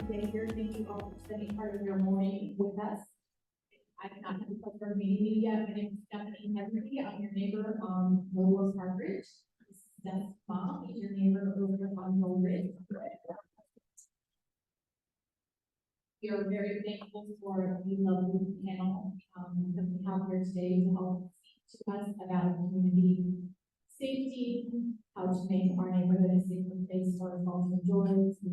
day here. Thank you all for spending part of your morning with us. I've not had the pleasure of meeting you yet. My name is Dustin Ma. I'm your neighbor on Lowell's Parkridge. This is Dustin Ma. He's your neighbor over on Lowell Ridge. We are very thankful for the lovely panel that we have here today to help speak to us about community safety, how to make our neighborhood a safer place for us all to enjoy, to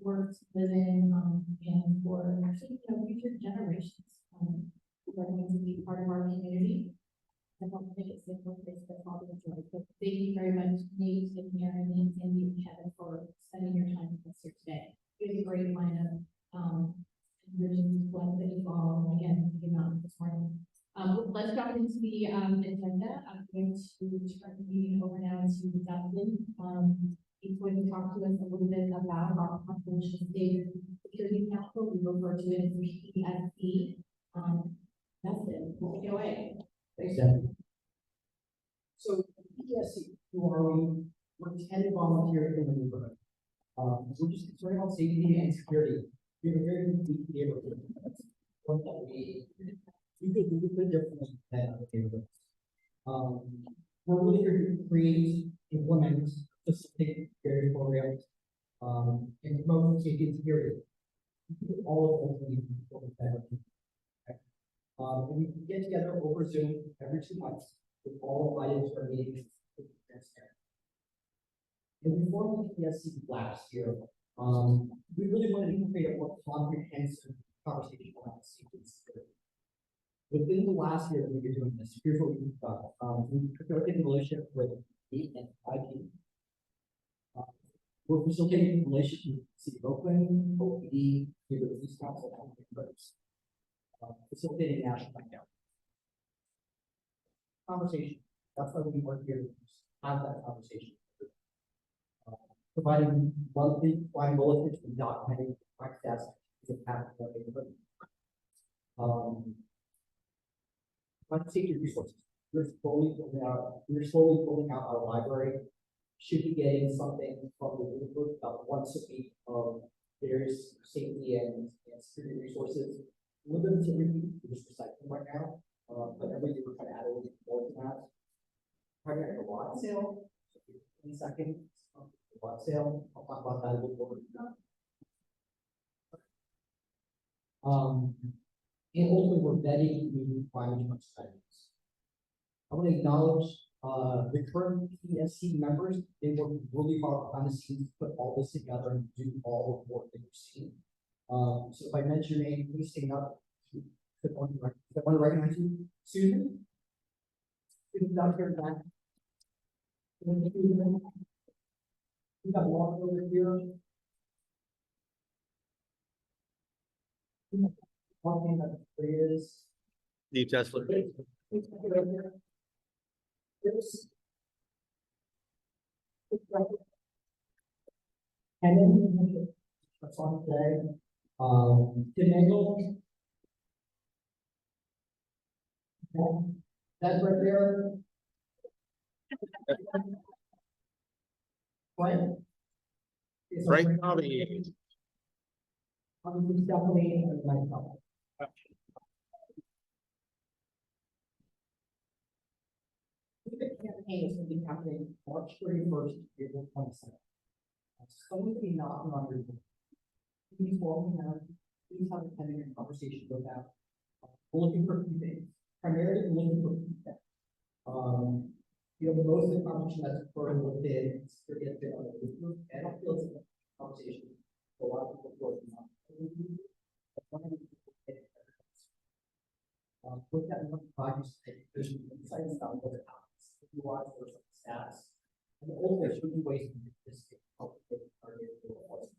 work, to live in, and for actually future generations who are going to be part of our community and help make it a safer place for us all to enjoy. So thank you very much, Nate, and Mary, and Sandy, and Kevin for spending your time with us here today. We have a great lineup. One that you all again this morning. Let's jump into the agenda. I'm going to turn the meeting over now to Dustin. He's going to talk to us a little bit about our Parkridge Estates Security Council. We refer to it as PESC. Dustin, take it away. Thanks, Jen. So PESC, who are we? We're 10 volunteers in the neighborhood. We're just concerned about safety and security. We have a very unique neighborhood. One that we do differently than other neighborhoods. We're really here to create, implement, facilitate various programs, and promote safety and security. All of those and we get together over Zoom every 2 months with all items for meetings. And we formed the PSC last year. We really wanted to create a more comprehensive conversation around safety and security. Within the last year that we've been doing this, here's what we've done. We took in relationship with PEIA and IP. We're facilitating relationship with the City of Oakland, OPD, the Police Council, and others. Facilitating national account. Conversation. That's why we work here to have that conversation. Providing monthly crime bulletins and documenting crime stats is a path to our neighborhood. Safety resources. We're slowly building out our library. Should be getting something from the neighborhood about once a week of various safety and security resources. A little bit of everything, we're just recycling right now. But every year we're trying to add a little bit more to that. Probably like a lot sale. 20 seconds. Lot sale. I'll talk about that a little more. And ultimately, we're vetting new climate change strategies. I want to acknowledge the current PSC members. They work really hard behind the scenes to put all this together and do all the work that you're seeing. So if I mention your name, please stand up. I want to recognize you. Susan? Susan's out here in the back. We got Walker over here. Walking that is Steve Tesler. And then that's on today. Tim Engel. That's right there. Right now, the definitely myself. The campaign is going to be happening March 31st, April 27th. Someone will be knocking on your door. Please have a 10-minute conversation with them. We're looking for two things. Primarily, we're looking for feedback. Most of the conversation that's occurring within security has been on the group, and I feel it's a conversation for a lot of people working on it. With that, one project education insights about what it happens, who are the stats, and also should be ways to make this help with targeted enforcement.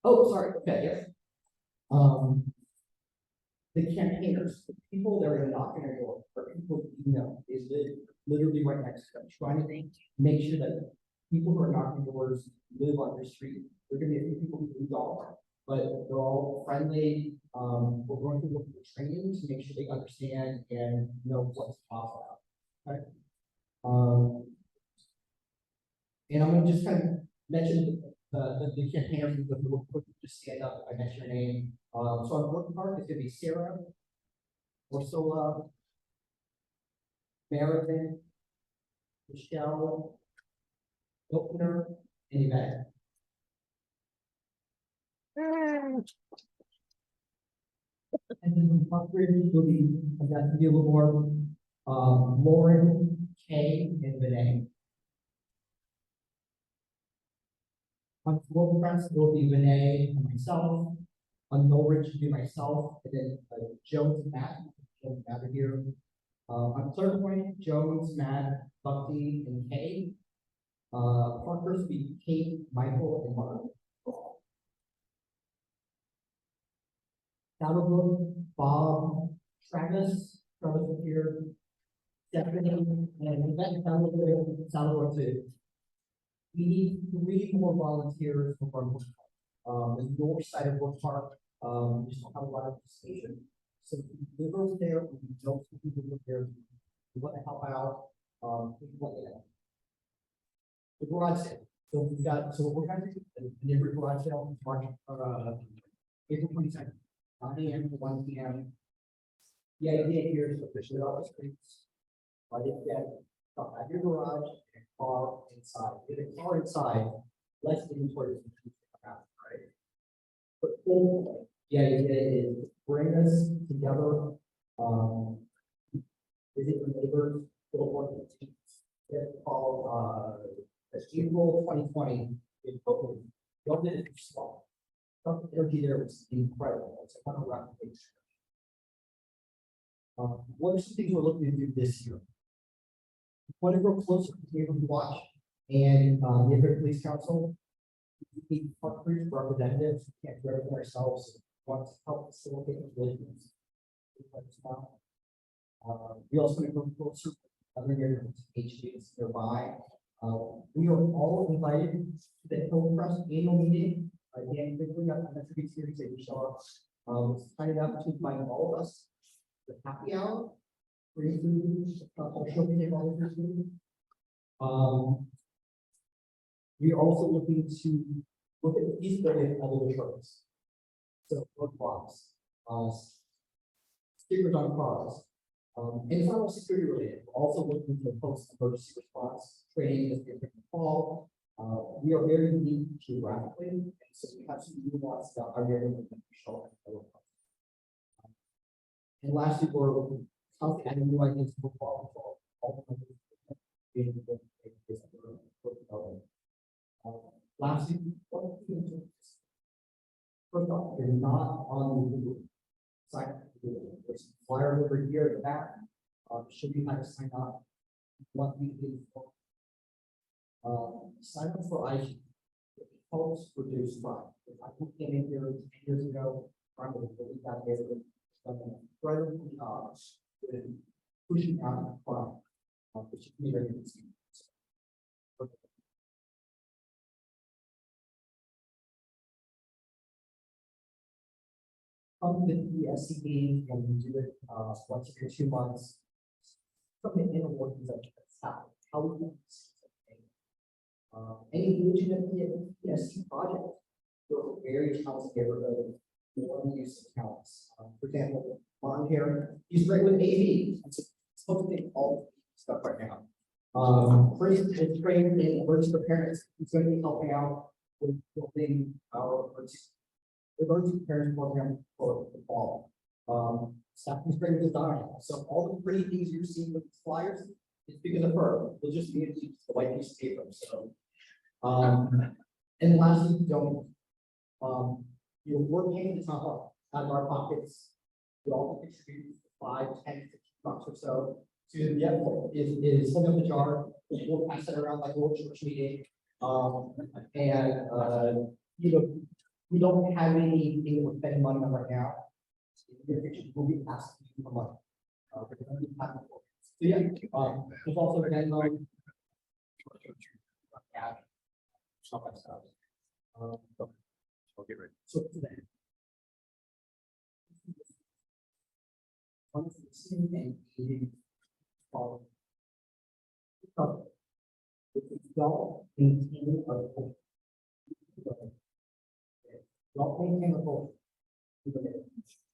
Oh, sorry. Okay, yes. The campaigners, the people that are knocking on your door, or people is literally right next to them, trying to make sure that people who are knocking doors live on your street. There are going to be a few people who don't, but they're all friendly. We're going to look for training to make sure they understand and know what's possible. Okay. And I'm going to just kind of mention the campaigners, the little quick, just stand up, I mention your name. So on Brook Park, it's gonna be Sarah, Ursula, Marathon, Michelle, Opener, and Yvette. And then Parkridge will be, I got to be a little more, Lauren, Kay, and Vinay. On Floor Press, it will be Vinay and myself. On Norwich, will be myself, and then Jones, Matt are here. On Clerk Point, Jones, Matt, Bucky, and Kay. Parkers will be Kate, Michael, and Mark. Salvador, Bob, Travis is here. Stephanie, and Salvador too. We need 3 more volunteers for our the north side of Brook Park. We just don't have a lot of participation. So the liberals there, we don't see people live there. We want to help out. We want to the garage sale. So we've got, so we're going to do the neighborhood garage sale, March, April 22nd, 9 AM to 1 PM. The idea here is to push it off the streets. I did get at your garage and a car inside. With a car inside, less inventory is right? But ultimately, the idea is to bring us together. Visit your neighbors, build one of the teams. It's called April 2020 in Oakland. The Oakland is small. The energy there was incredible. It's a kind of replication. What are some things we're looking to do this year? We want to grow closer to the neighborhood watch and the Neighborhood Police Council. We need Parkridge representatives. We can't do everything ourselves. We want to help facilitate relations. We also want to grow closer to other neighborhoods, HDs nearby. We are all invited to the Hill Press annual meeting. Again, quickly, I'm not sure if you're here to show up. It's kind enough to invite all of us. The happy hour, free food, showcasing all of your food. We are also looking to look at the feasibility of other insurance. So roadblocks, stickers on cars, and it's not all security related. We're also looking to post emergency response training as we enter the fall. We are very unique geographically, and so we have some nuance about our neighborhood that we show. And lastly, we're constantly adding new ideas to football. Lastly, first off, you're not on the site. There's a flyer over here at the back. Should you like to sign up? What we do. Sign up for IG. It helps reduce crime. If I came in here 10 years ago, crime was really bad. Incredibly with pushing out crime, which is very easy. Come to the PESC meeting and we do it once every 2 months. From the inner workings of how we do this. Any engaging in the PESC project, we're very talented neighborhood. We want to use some talents. For example, Ron here, he's great with AV. I'm supposed to think all stuff right now. Chris is trained in emergency preparedness. He's going to be helping out with building our emergency preparedness program for the fall. Stephanie's great with design. So all the pretty things you're seeing with the flyers, it's because of her. We'll just be the white piece of paper. So, and lastly, don't. We're paying the top out of our pockets. We all contribute 5, 10, 15 bucks or so to the envelope. Is holding up the jar. We'll pass it around like a little church meeting. We don't have anything that we're spending money on right now. We'll be asking for money. So yeah, there's also a deadline. Stuff like stuff. I'll get ready. So today. And eating follow. If we don't maintain our Don't maintain a culture.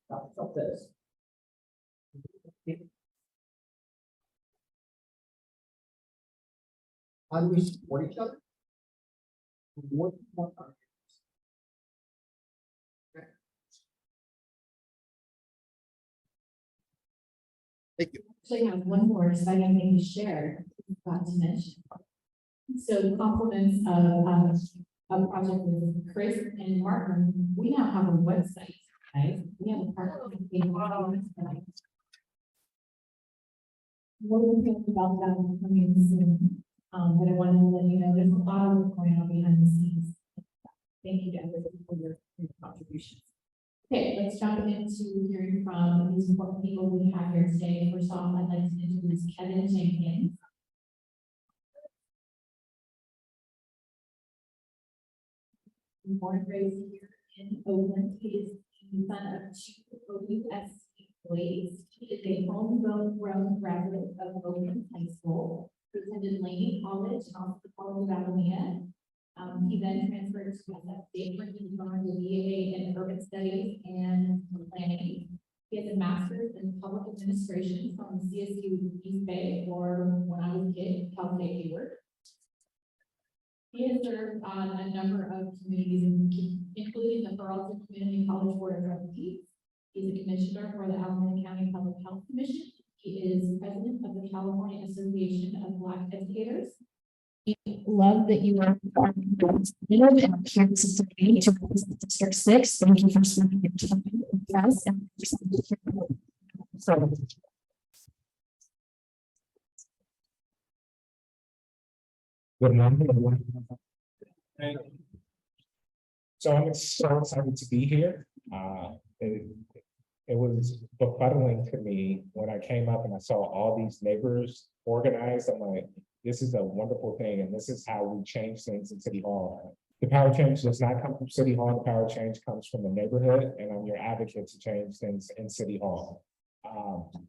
Stop this. How do we support each other? What are Thank you. Actually have one more exciting thing to share, forgot to mention. So compliments of project with Chris and Martin, we now have a website, right? We have a Parkridge website. More things about that coming soon, but I wanted to let you know, there's a lot of work going on behind the scenes. Thank you to everybody for your contributions. Okay, let's jump into hearing from these important people we have here today. First off, I'd like to introduce Kevin Jenkins. Born and raised here in Oakland, he is the son of two PESC employees. He is a homegrown graduate of Oakland High School. He attended Laney College and also the College of Alameda. He then transferred to SF State where he earned a BA in Urban Studies and Planning. He has a master's in Public Administration from CSU East Bay, or when I was a kid, Cal State Hayward. He has served on a number of communities, including the Carlton Community College Board of Trustees. He's a commissioner for the Alameda County Public Health Commission. He is president of the California Association of Black Educators. We love that you are representative and here this is to represent District 6. Thank you for spending your time with us and Good morning, everyone. So I'm so excited to be here. It was befuddling to me when I came up and I saw all these neighbors organized. I'm like, this is a wonderful thing, and this is how we change things in City Hall. The power change does not come from City Hall. The power change comes from the neighborhood, and I'm your advocate to change things in City Hall.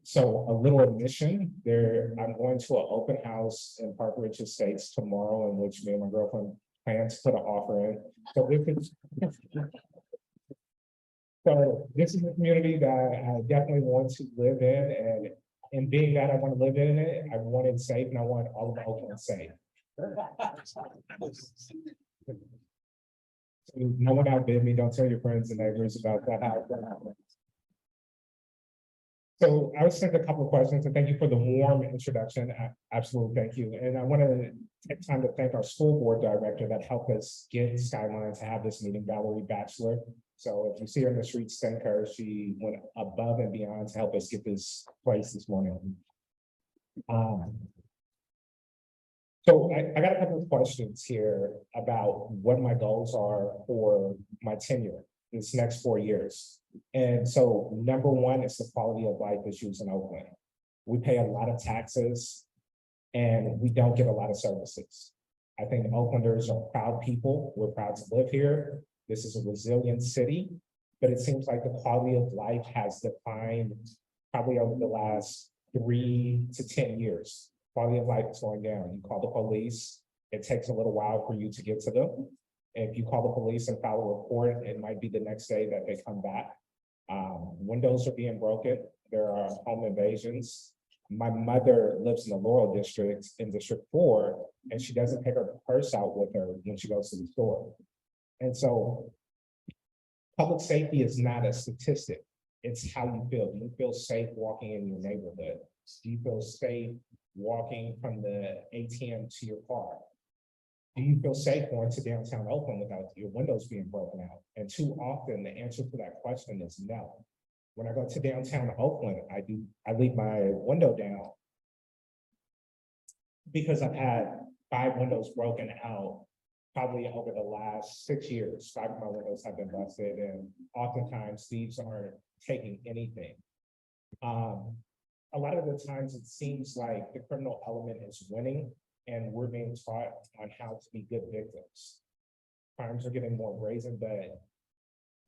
So a little admission there, I'm going to an open house in Parkridge Estates tomorrow in which me and my girlfriend plan to put an offer in. So this is a community that I definitely want to live in, and being that I want to live in it, I want it safe and I want all of Oakland safe. So no one outbid me, don't tell your friends and neighbors about that house. So I was sent a couple of questions, and thank you for the warm introduction. Absolutely, thank you. And I want to take time to thank our school board director that helped us get Skyline to have this meeting, Valerie Batchelor. So if you see her in the streets, thank her. She went above and beyond to help us get this place this morning. So I got a couple of questions here about what my goals are for my tenure this next 4 years. And so number one is the quality of life issues in Oakland. We pay a lot of taxes and we don't get a lot of services. I think Oaklanders are proud people. We're proud to live here. This is a resilient city, but it seems like the quality of life has declined probably over the last 3 to 10 years. Quality of life is going down. You call the police, it takes a little while for you to get to them. If you call the police and file a report, it might be the next day that they come back. Windows are being broken. There are home invasions. My mother lives in the Laurel District in District 4, and she doesn't take her purse out with her when she goes to the store. And so public safety is not a statistic. It's how you feel. Do you feel safe walking in your neighborhood? Do you feel safe walking from the ATM to your car? Do you feel safe going to downtown Oakland without your windows being broken out? And too often the answer to that question is no. When I go to downtown Oakland, I leave my window down because I've had 5 windows broken out probably over the last 6 years. 5 of my windows have been busted, and oftentimes thieves aren't taking anything. A lot of the times it seems like the criminal element is winning, and we're being taught on how to be good victims. Crimes are getting more brazen, but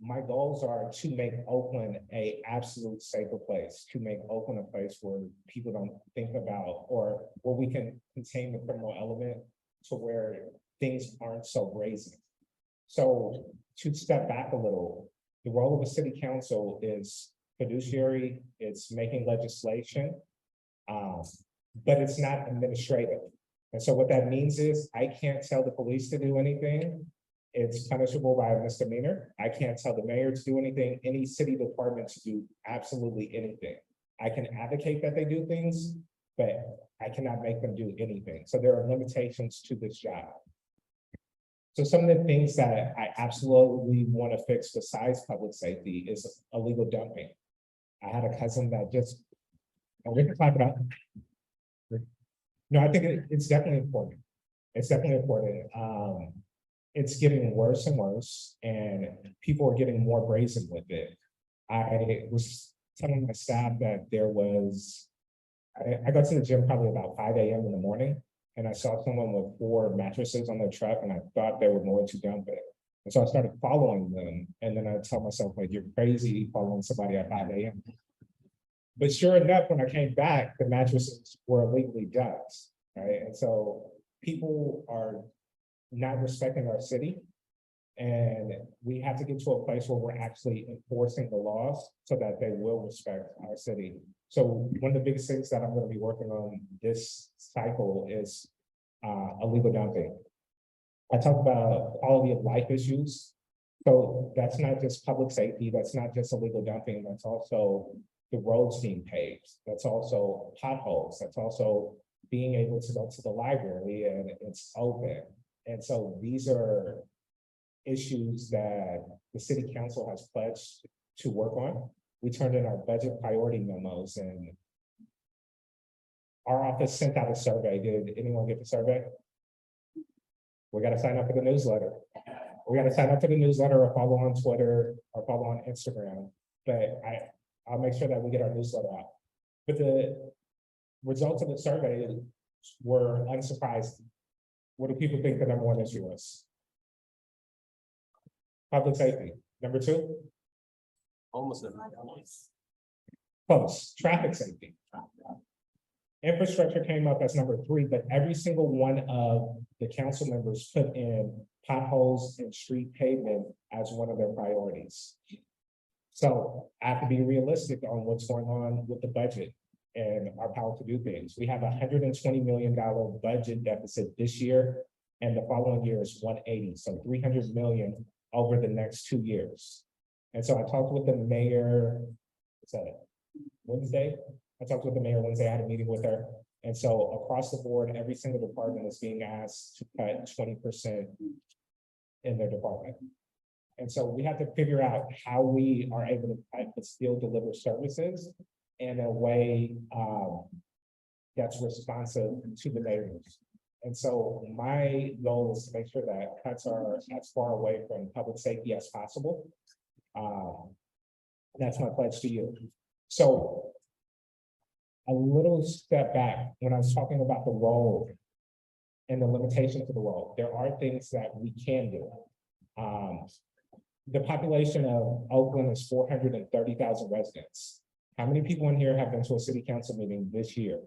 my goals are to make Oakland an absolute safer place, to make Oakland a place where people don't think about, or where we can contain the criminal element to where things aren't so brazen. So to step back a little, the role of a city council is fiduciary, it's making legislation, but it's not administrative. And so what that means is I can't tell the police to do anything. It's punishable by a misdemeanor. I can't tell the mayor to do anything, any city department to do absolutely anything. I can advocate that they do things, but I cannot make them do anything. So there are limitations to this job. So some of the things that I absolutely want to fix besides public safety is illegal dumping. I had a cousin that just, we can talk about. No, I think it's definitely important. It's definitely important. It's getting worse and worse, and people are getting more brazen with it. I was telling my staff that there was, I got to the gym probably about 5 a.m. in the morning, and I saw someone with 4 mattresses on their truck, and I thought they were going to dump it. And so I started following them, and then I tell myself, like, you're crazy following somebody at 5 a.m. But sure enough, when I came back, the mattresses were illegally dumped, right? And so people are not respecting our city. And we have to get to a place where we're actually enforcing the laws so that they will respect our city. So one of the biggest things that I'm going to be working on this cycle is illegal dumping. I talk about quality of life issues. So that's not just public safety, that's not just illegal dumping, that's also the roads being paved, that's also potholes, that's also being able to go to the library and it's open. And so these are issues that the city council has pledged to work on. We turned in our budget priority memos, and our office sent out a survey. Did anyone get the survey? We got to sign up for the newsletter. We got to sign up for the newsletter or follow on Twitter or follow on Instagram. But I'll make sure that we get our newsletter out. But the results of the survey were unsurprising. What do people think the #1 issue is? Public safety. Number 2? Almost. Close. Traffic safety. Infrastructure came up as number 3, but every single one of the council members put in potholes and street pavement as one of their priorities. So I have to be realistic on what's going on with the budget and our power to do things. We have a $120 million budget deficit this year, and the following year is 180, so 300 million over the next 2 years. And so I talked with the mayor, what's that, Wednesday? I talked with the mayor Wednesday, I had a meeting with her. And so across the board, every single department is being asked to cut 20% in their department. And so we have to figure out how we are able to cut but still deliver services in a way that's responsive to the neighbors. And so my goal is to make sure that cuts are as far away from public safety as possible. That's my pledge to you. So a little step back, when I was talking about the role and the limitations of the role, there are things that we can do. The population of Oakland is 430,000 residents. How many people in here have been to a city council meeting this year?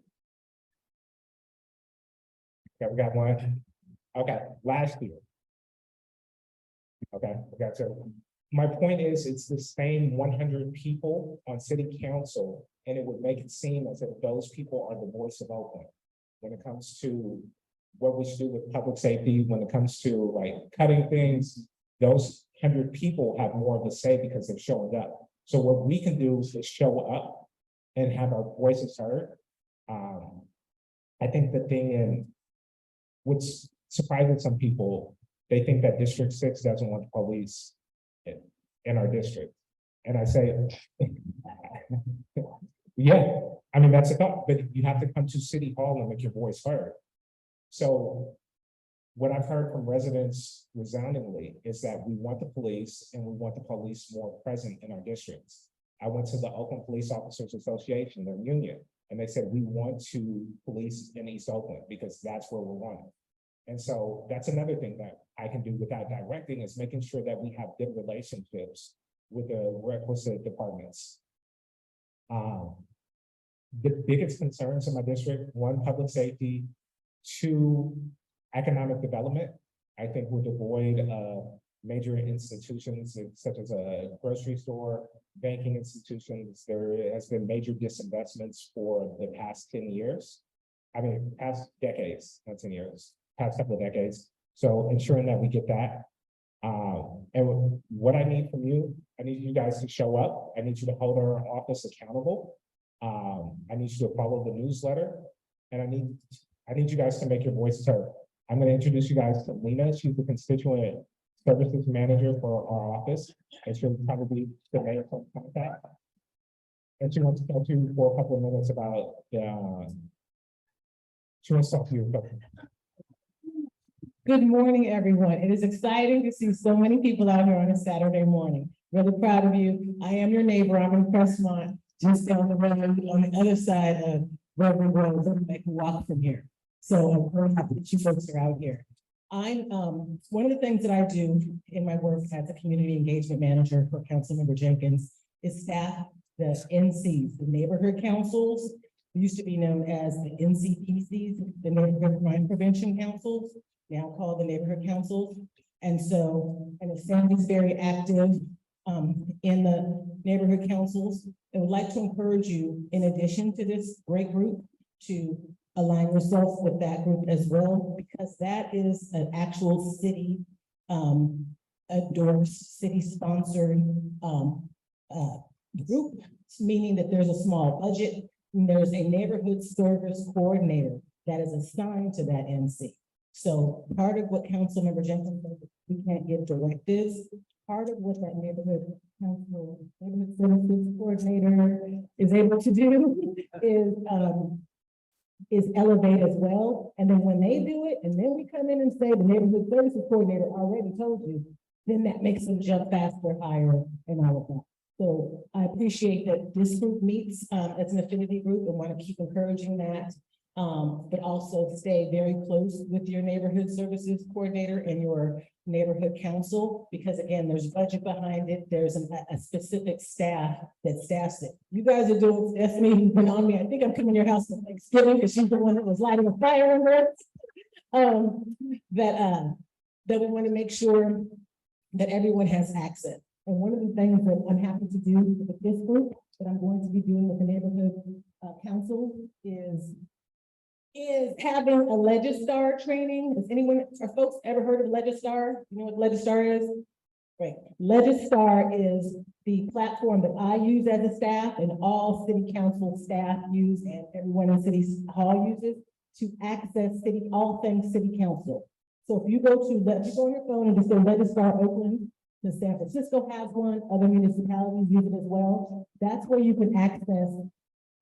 Okay, we got one. Okay, last year. Okay, we got 2. My point is, it's the same 100 people on city council, and it would make it seem as if those people are the voice of Oakland when it comes to what we should do with public safety, when it comes to like cutting things. Those 100 people have more of a say because they're showing up. So what we can do is just show up and have our voices heard. I think the thing in what's surprising some people, they think that District 6 doesn't want the police in our district. And I say, yeah, I mean, that's a thought, but you have to come to City Hall and make your voice heard. So what I've heard from residents resoundingly is that we want the police and we want the police more present in our districts. I went to the Oakland Police Officers Association, their union, and they said, we want to police in East Oakland because that's where we're wanted. And so that's another thing that I can do without directing, is making sure that we have good relationships with the requisite departments. The biggest concerns in my district, 1, public safety, 2, economic development. I think we're devoid of major institutions such as a grocery store, banking institutions. There has been major disinvestments for the past 10 years. I mean, past decades, not 10 years, past couple of decades. So ensuring that we get that. And what I need from you, I need you guys to show up. I need you to hold our office accountable. I need you to follow the newsletter, and I need you guys to make your voices heard. I'm going to introduce you guys to Lena. She's the constituent services manager for our office, and she'll probably be the mayor for contact. And she wants to talk to you for a couple of minutes about she wants to talk to you about. Good morning, everyone. It is exciting to see so many people out here on a Saturday morning. Really proud of you. I am your neighbor. I'm in Crestmont, just down the road on the other side of Reverend Road. I can walk from here. So I'm very happy that you folks are out here. I'm one of the things that I do in my work as a community engagement manager for Councilmember Jenkins is staff the NCs, the neighborhood councils, used to be known as the NCPCs, the Neighborhood Crime Prevention Councils, now called the neighborhood councils. And so, and Sandi's very active in the neighborhood councils. I would like to encourage you, in addition to this great group, to align yourself with that group as well, because that is an actual city endorsed, city sponsored group, meaning that there's a small budget, and there's a neighborhood service coordinator that is assigned to that NC. So part of what Councilmember Jenkins said, we can't give directives. Part of what that neighborhood council, neighborhood services coordinator is able to do is elevate as well. And then when they do it, and then we come in and say the neighborhood services coordinator already told you, then that makes them jump faster, higher, and all of that. So I appreciate that this group meets as an affinity group and want to keep encouraging that. But also stay very close with your neighborhood services coordinator and your neighborhood council, because again, there's budget behind it. There's a specific staff that staffs it. You guys are doing, Stephanie, who's been on me. I think I'm coming to your house for Thanksgiving because she's the one that was lighting a fire in her. That we want to make sure that everyone has access. And one of the things that I'm happy to do with this group that I'm going to be doing with the neighborhood council is having a Legistar training. Has anyone, are folks ever heard of Legistar? You know what Legistar is? Right. Legistar is the platform that I use as a staff and all city council staff use and everyone in City Hall uses to access all things city council. So if you go to if you go on your phone and just say Legistar Oakland, the San Francisco has one, other municipalities use it as well. That's where you can access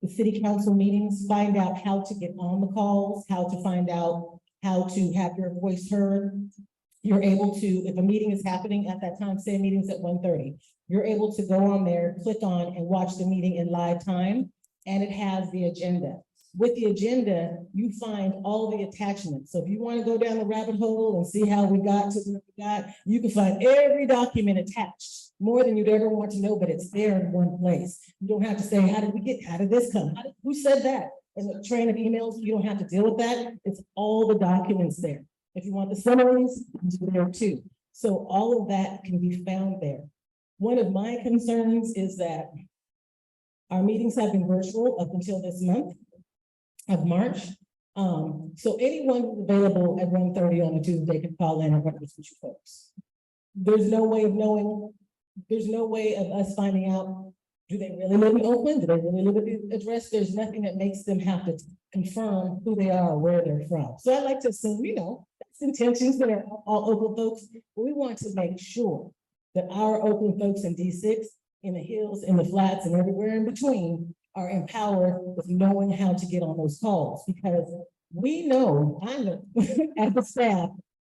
the city council meetings, find out how to get on the calls, how to find out how to have your voice heard. You're able to, if a meeting is happening at that time, say a meeting's at 1:30, you're able to go on there, click on and watch the meeting in live time, and it has the agenda. With the agenda, you find all the attachments. So if you want to go down the rabbit hole and see how we got to what we got, you can find every document attached, more than you'd ever want to know, but it's there in one place. You don't have to say, how did this come? Who said that? And the train of emails, you don't have to deal with that. It's all the documents there. If you want the summaries, it's there too. So all of that can be found there. One of my concerns is that our meetings have been virtual up until this month of March. So anyone who's available at 1:30 on a Tuesday can call in and work with you folks. There's no way of knowing, there's no way of us finding out, do they really live in Oakland? Do they really live at the address? There's nothing that makes them have to confirm who they are or where they're from. So I like to assume, that's intentions that are all Oakland folks, but we want to make sure that our Oakland folks in D6, in the hills, in the flats, and everywhere in between are empowered with knowing how to get on those calls, because we know, I know as a staff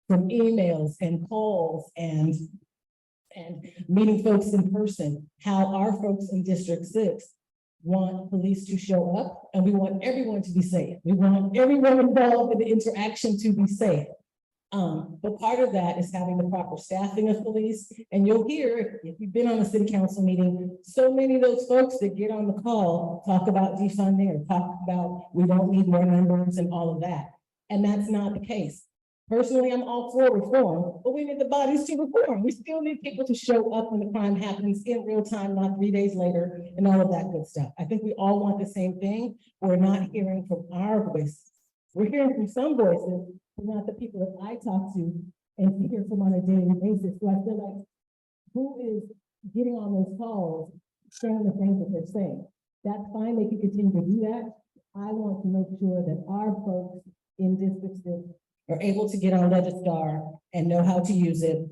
from emails and calls and meeting folks in person, how our folks in District 6 want police to show up, and we want everyone to be safe. We want everyone involved in the interaction to be safe. But part of that is having the proper staffing of police. And you'll hear, if you've been on a city council meeting, so many of those folks that get on the call talk about defunding or talk about we don't need more numbers and all of that. And that's not the case. Personally, I'm all for reform, but we need the bodies to reform. We still need people to show up when the crime happens in real time, not 3 days later, and all of that good stuff. I think we all want the same thing. We're not hearing from our voices. We're hearing from some voices, but not the people that I talk to and hear from on a daily basis. So I feel like, who is getting on those calls, saying the things that they're saying? That's fine, they can continue to do that. I want to make sure that our folks in districts that are able to get on Legistar and know how to use it,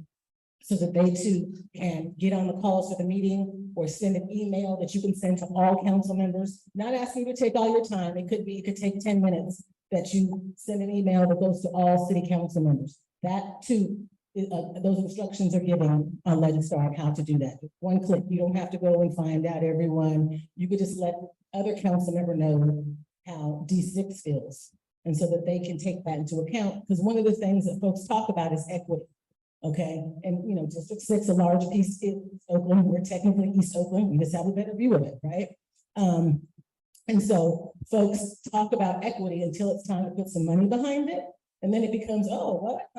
so that they too can get on the calls for the meeting or send an email that you can send to all council members. Not asking you to take all your time. It could take 10 minutes that you send an email that goes to all city council members. That too, those instructions are given on Legistar on how to do that. One click, you don't have to go and find out everyone. You could just let other council member know how D6 feels. And so that they can take that into account, because one of the things that folks talk about is equity. Okay, and you know, District 6, a large piece is Oakland, we're technically East Oakland, we just have a better view of it, right? And so folks talk about equity until it's time to put some money behind it, and then it becomes, oh, what?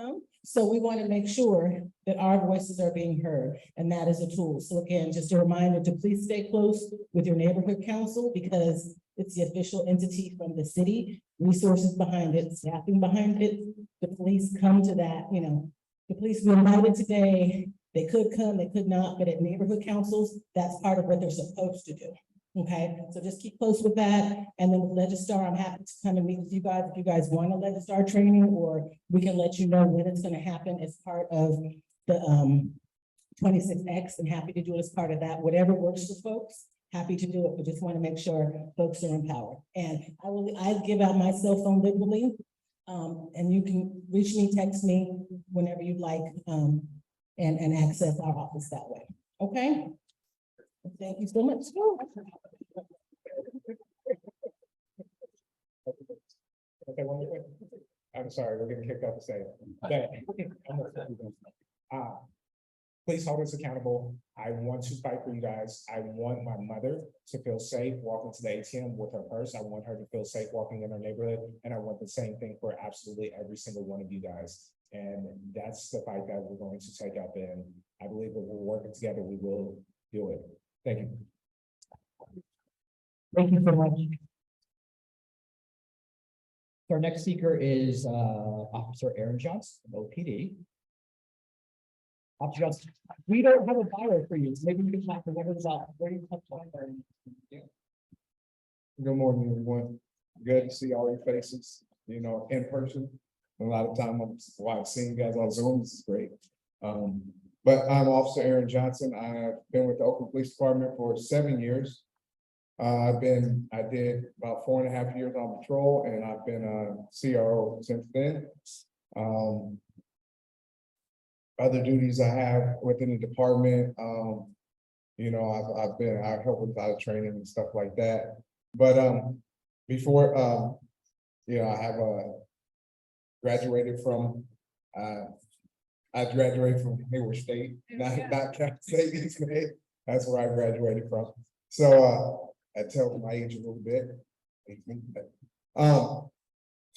So we want to make sure that our voices are being heard, and that is a tool. So again, just a reminder to please stay close with your neighborhood council, because it's the official entity from the city, resources behind it, staffing behind it. The police come to that, you know, the police were invited today, they could come, they could not, but at neighborhood councils, that's part of what they're supposed to do. Okay, so just keep close with that. And then with Legistar, I'm happy to come and meet with you guys if you guys want a Legistar training, or we can let you know when it's going to happen as part of the 26X, and happy to do it as part of that. Whatever works for folks, happy to do it. We just want to make sure folks are empowered. And I give out my cell phone liberally, and you can reach me, text me whenever you'd like, and access our office that way. Okay. Thank you so much. Okay, one more. I'm sorry, we're getting kicked off the stage. Please hold us accountable. I want to fight for you guys. I want my mother to feel safe walking to the ATM with her purse. I want her to feel safe walking in her neighborhood. And I want the same thing for absolutely every single one of you guys. And that's the fight that we're going to take up. And I believe that we're working together, we will do it. Thank you. Thank you so much. Our next speaker is Officer Aaron Johnson, OPD. Officer Johnson, we don't have a bio for you, so maybe we can talk about where you come from. Good morning, everyone. Good to see all your faces, you know, in person. A lot of time I've seen you guys on Zoom. This is great. But I'm Officer Aaron Johnson. I've been with the Oakland Police Department for 7 years. I did about 4.5 years on patrol, and I've been a CRO since then. Other duties I have within the department, you know, I help with a lot of training and stuff like that. But before, you know, I have graduated from Hayward State, not Cal State. That's where I graduated from. So I tell my age a little bit. So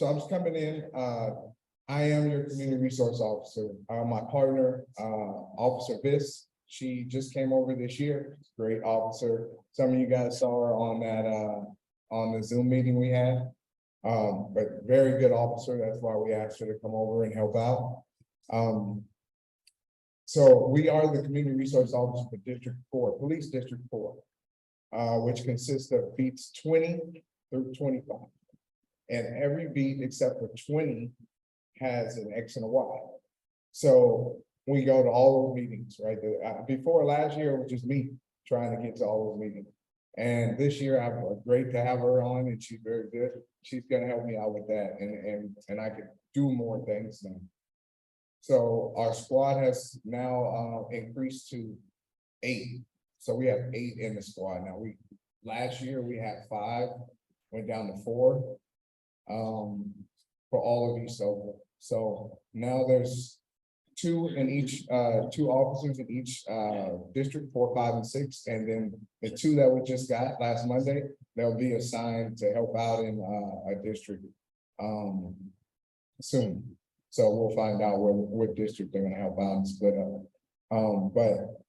I'm just coming in. I am your community resource officer. My partner, Officer Biss, she just came over this year. Great officer. Some of you guys saw her on that on the Zoom meeting we had. But very good officer. That's why we asked her to come over and help out. So we are the community resource officer for District 4, Police District 4, which consists of beats 20 through 25. And every beat except for 20 has an X and a Y. So we go to all those meetings, right? Before last year, it was just me trying to get to all those meetings. And this year, I'm great to have her on, and she's very good. She's gonna help me out with that, and I can do more things now. So our squad has now increased to 8. So we have 8 in the squad now. Last year we had 5, went down to 4 for all of East Oakland. So now there's 2 in each, 2 officers in each district, 4, 5, and 6, and then the 2 that we just got last Monday, they'll be assigned to help out in a district soon. So we'll find out what district they're gonna help out and split up. But.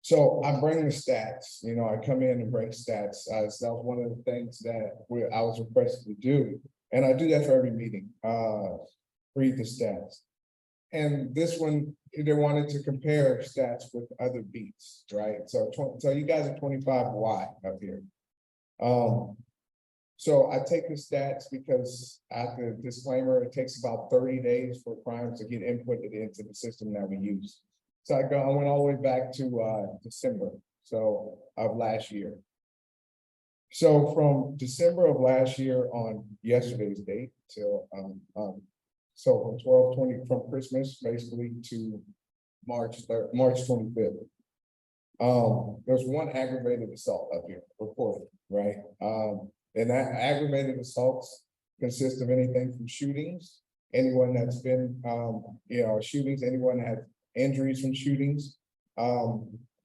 So I bring the stats, you know, I come in and bring stats. So that was one of the things that I was requested to do. And I do that for every meeting, read the stats. And this one, they wanted to compare stats with other beats, right? So you guys are 25 wide up here. So I take the stats because at the disclaimer, it takes about 30 days for crimes to get inputted into the system that we use. So I went all the way back to December, of last year. So from December of last year on yesterday's date till so from from Christmas basically to March 25th. There's one aggravated assault up here reported, right? And that aggravated assaults consist of anything from shootings, anyone that's been shootings, anyone that had injuries from shootings.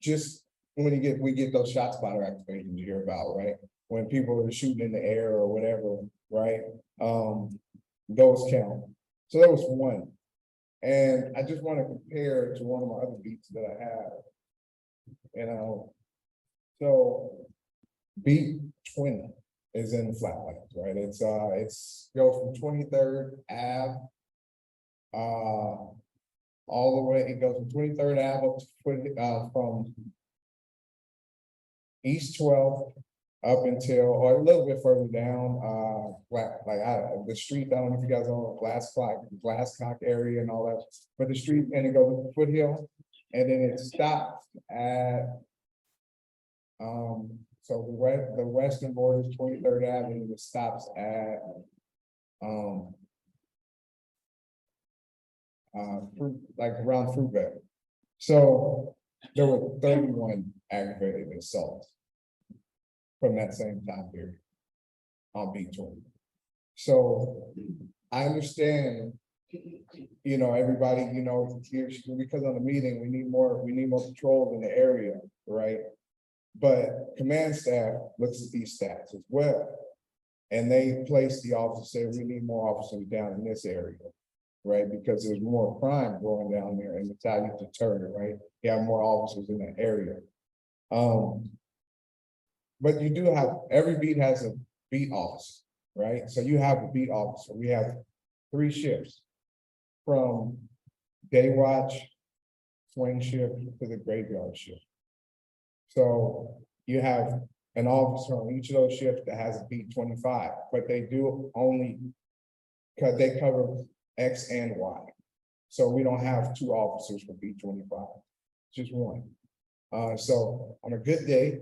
Just when we get those shot spotter activations you hear about, right? When people are shooting in the air or whatever, right? Those count. So that was one. And I just want to compare to one of my other beats that I have. So beat 20 is in the flatlands, right? It's goes from 23rd Ave all the way, it goes from 23rd Ave up to from East 12th up until, or a little bit further down, the street, I don't know if you guys know Glasscock area and all that, but the street, and it goes to Foothill, and then it stops at, so the western border is 23rd Avenue, it stops at, around Fruitvale. So there were 31 aggravated assaults from that same time period on beat 20. So I understand, everybody, because on the meeting, we need more patrols in the area, right? But command staff looks at these stats as well. And they place the officers, say we need more officers down in this area, right? Because there's more crime going down there and it's how you deter it, right? You have more officers in that area. But you do have, every beat has a beat officer, right? So you have a beat officer. We have 3 shifts from day watch, swing shift to the graveyard shift. So you have an officer on each of those shifts that has a beat 25, but they do only, because they cover X and Y. So we don't have 2 officers for beat 25, just 1. So on a good day,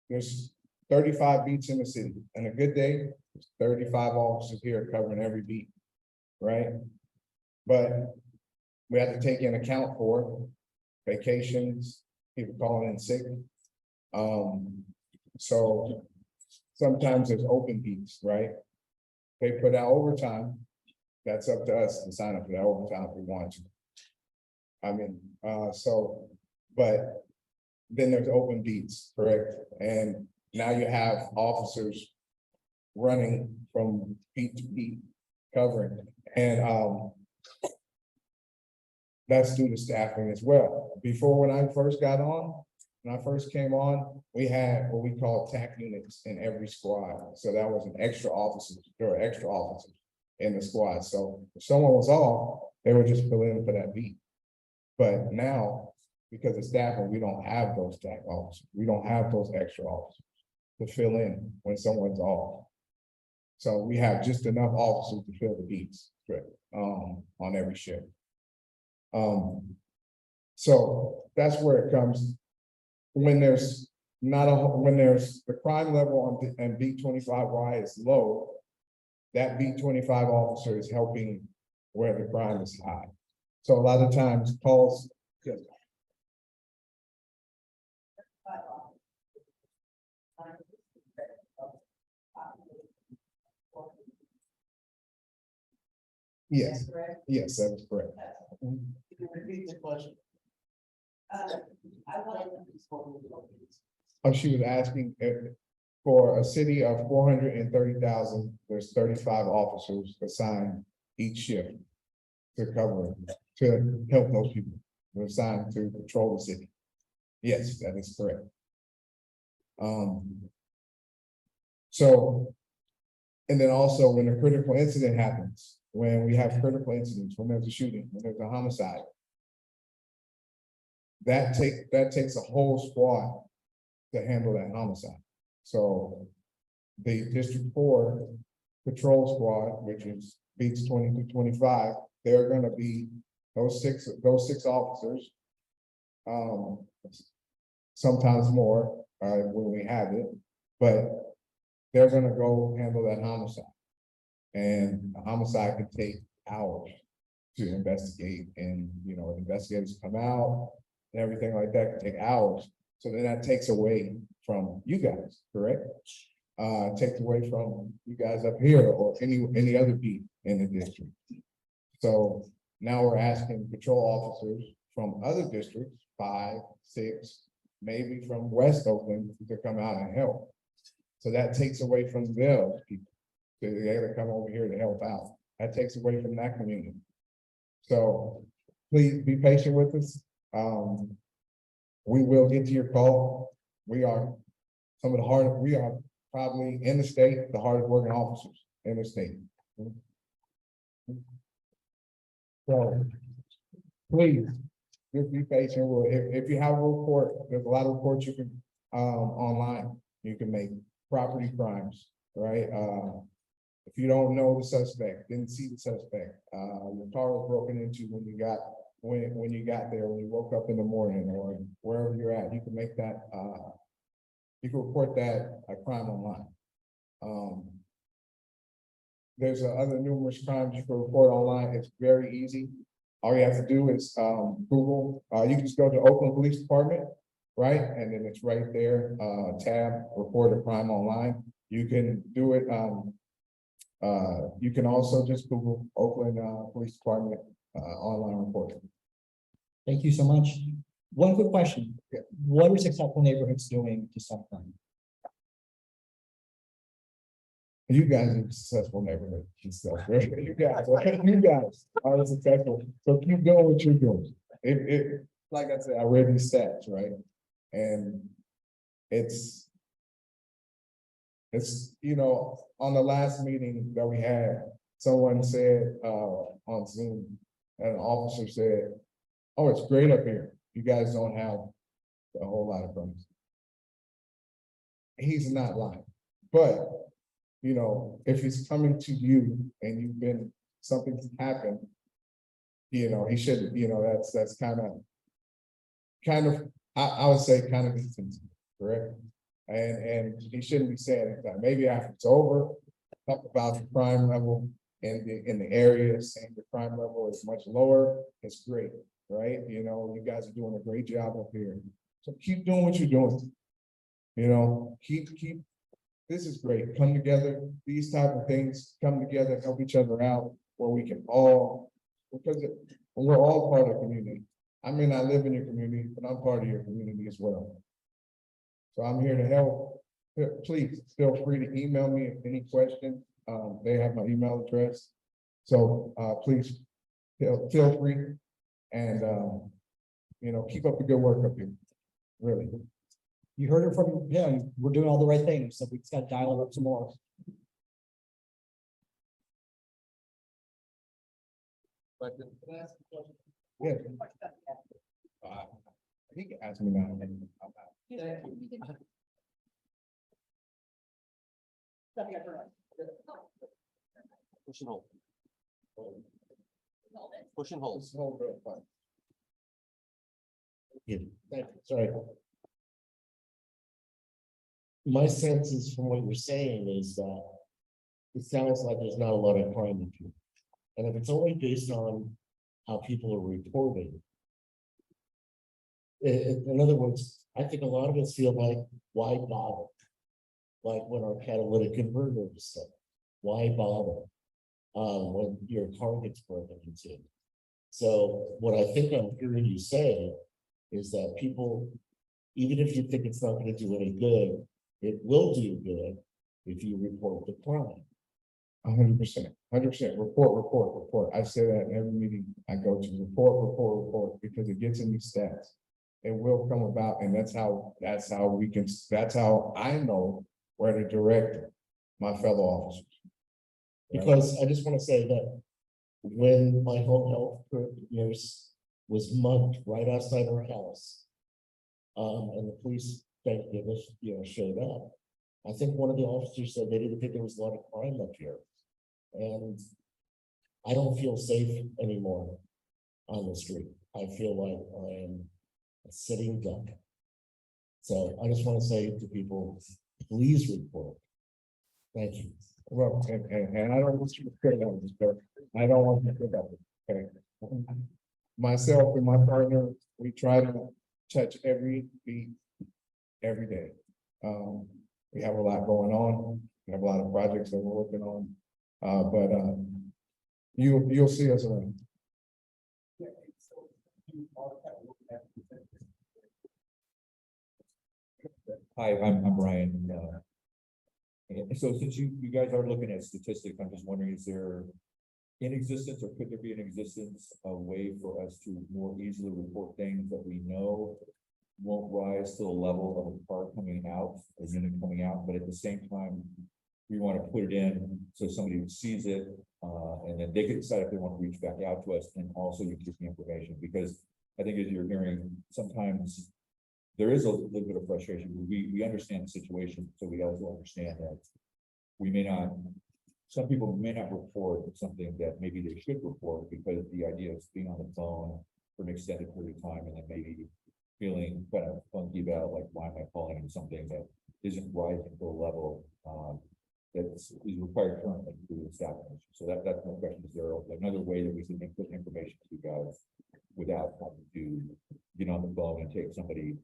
there's 35 beats in the city. And a good day, there's 35 officers here covering every beat, right? But we have to take into account for vacations, people calling in sick. So sometimes there's open beats, right? They put out overtime. That's up to us to sign up for that overtime if we want to. But then there's open beats, correct? And now you have officers running from beat to beat, covering, and that's due to staffing as well. Before, when I first got on, when I first came on, we had what we call TAC units in every squad. So that was an extra officer. There were extra officers in the squad. So if someone was off, they would just fill in for that beat. But now, because of staffing, we don't have those TAC officers. We don't have those extra officers to fill in when someone's off. So we have just enough officers to fill the beats, on every shift. So that's where it comes. When there's the crime level on beat 25Y is low, that beat 25 officer is helping where the crime is high. So a lot of times calls. Yes, yes, that is correct. Repeat the question. She was asking if for a city of 430,000, there's 35 officers assigned each shift to cover, to help those people who are assigned to patrol the city. Yes, that is correct. So, and then also when a critical incident happens, when we have critical incidents, when there's a shooting, when there's a homicide, that takes a whole squad to handle that homicide. So the District 4 patrol squad, which is beats 20 to 25, they're gonna be those six officers. Sometimes more when we have it, but they're gonna go handle that homicide. And a homicide can take hours to investigate, and investigators come out and everything like that can take hours. So then that takes away from you guys, correct? Takes away from you guys up here or any other beat in the district. So now we're asking patrol officers from other districts, 5, 6, maybe from West Oakland to come out and help. So that takes away from those people. They gotta come over here to help out. That takes away from that community. So please be patient with us. We will get to your call. We are we are probably in the state, the hardest working officers in the state. So please, just be patient. Well, if you have a report, there's a lot of reports you can online, you can make property crimes, right? If you don't know the suspect, didn't see the suspect, your car was broken into when you got there, when you woke up in the morning, or wherever you're at, you can make that you can report that a crime online. There's other numerous crimes you can report online. It's very easy. All you have to do is Google. You can just go to Oakland Police Department, right? And then it's right there, tab, report a crime online. You can do it. You can also just Google Oakland Police Department online reporting. Thank you so much. One quick question. Yeah. What are successful neighborhoods doing to stop crime? You guys are successful neighborhood. You guys are successful. So keep doing what you're doing. Like I said, I read these stats, right? And it's on the last meeting that we had, someone said on Zoom, an officer said, "Oh, it's great up here. You guys don't have a whole lot of problems." He's not lying, but if he's coming to you and something's happened, he shouldn't. That's kind of I would say kind of insensitive, correct? And he shouldn't be saying that. Maybe after it's over, talk about the crime level in the area, saying the crime level is much lower. It's great, right? You guys are doing a great job up here. So keep doing what you're doing. Keep. This is great. Come together. These type of things come together, help each other out, where we can all, because we're all part of the community. I may not live in your community, but I'm part of your community as well. So I'm here to help. Please feel free to email me if any questions. They have my email address. So please feel free and keep up the good work up here. Really. You heard it from him. We're doing all the right things, so we just got to dial it up some more. But yeah. He can ask me now. Push and hold. Push and hold. Yeah. Thank you, sorry. My sense is from what you're saying is that it sounds like there's not a lot of crime in here. And if it's only based on how people are reporting. In other words, I think a lot of us feel like, why bother? Like when our catalytic converter was said, why bother? When your car gets broken into. So what I think I'm hearing you say is that people, even if you think it's not going to do any good, it will do good if you report the crime. %, report. I say that in every meeting I go to, report, because it gets in these stats. It will come about, and that's how I know where to direct my fellow officers. Because I just want to say that when my home health nurse was mugged right outside her house, and the police, thank goodness, showed up. I think one of the officers said they didn't think there was a lot of crime up here. And I don't feel safe anymore on the street. I feel like I am a sitting duck. So I just want to say to people, please report. Thank you. Well, and I don't want you to feel that, but I don't want you to feel that, okay? Myself and my partner, we try to touch every beat every day. We have a lot going on. We have a lot of projects that we're working on. But you'll see us around. Hi, I'm Brian. So since you guys are looking at statistics, I'm just wondering, is there in existence or could there be in existence a way for us to more easily report things that we know won't rise to the level of a car coming out, a unit coming out, but at the same time, we want to put it in so somebody sees it, and then they can decide if they want to reach back out to us, and also you keep the information, because I think as you're hearing, sometimes there is a little bit of frustration. We understand the situation, so we also understand that we may not, some people may not report something that maybe they should report, because the idea is being on the phone for an extended period of time, and then maybe feeling kind of funky about, like, why am I calling in something that isn't rising to a level that is required currently through the staff. So that's my question. Is there another way that we can input information to you guys without having to get on the phone and take somebody,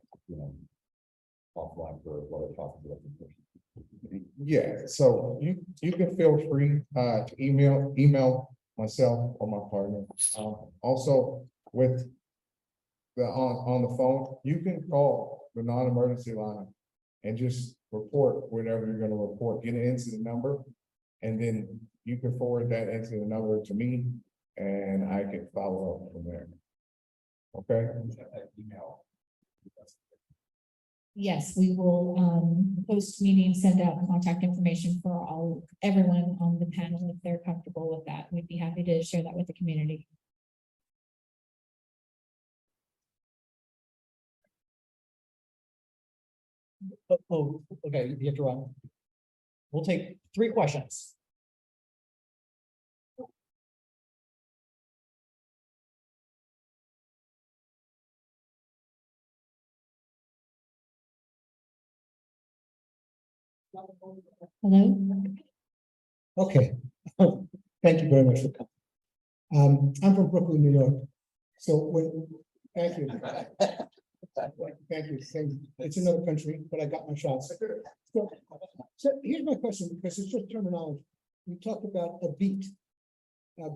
offline for while they're talking to us in person? Yeah, so you can feel free to email myself or my partner. Also with the on the phone, you can call the non-emergency line and just report whatever you're going to report, get an incident number, and then you can forward that incident number to me, and I can follow up from there. Okay. Email. Yes, we will post meetings, send out contact information for everyone on the panel if they're comfortable with that. We'd be happy to share that with the community. Oh, okay, you have to run. We'll take 3 questions. Hello? Okay, thank you very much for coming. I'm from Brooklyn, New York. Thank you. Thank you. It's another country, but I got my shots. So here's my question, because it's just terminology. We talked about a beat.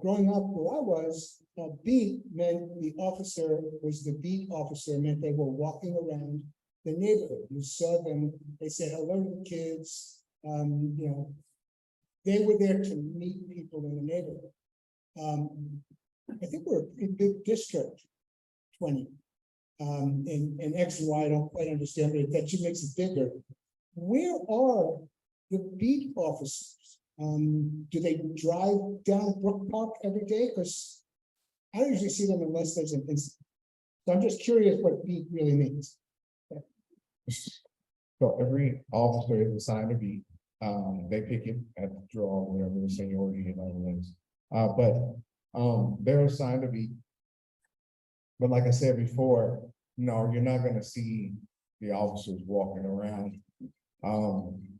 Growing up where I was, a beat meant the officer was the beat officer, meant they were walking around the neighborhood. You saw them, they said hello to the kids. They were there to meet people in the neighborhood. I think we're a pretty big district, 20. In X and Y, I don't quite understand, but that just makes it bigger. Where are the beat officers? Do they drive down Brook Park every day? Because I don't usually see them unless there's an incident. So I'm just curious what beat really means. So every officer is assigned a beat. They pick it at the draw, whatever the seniority and all is. But they're assigned a beat. But like I said before, no, you're not gonna see the officers walking around.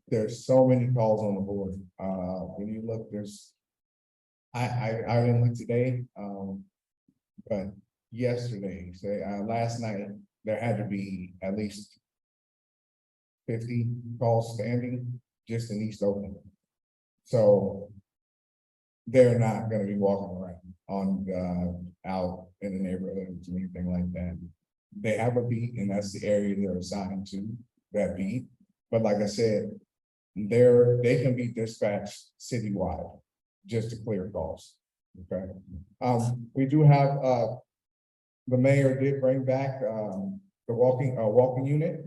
There's so many calls on the board. When you look, I didn't look today, but yesterday, last night, there had to be at least 50 calls standing just in East Oakland. So they're not gonna be walking around out in the neighborhoods or anything like that. They have a beat, and that's the area they're assigned to, that beat. But like I said, they can be dispatched citywide. just to clear calls, okay? We do have, the mayor did bring back, the walking unit.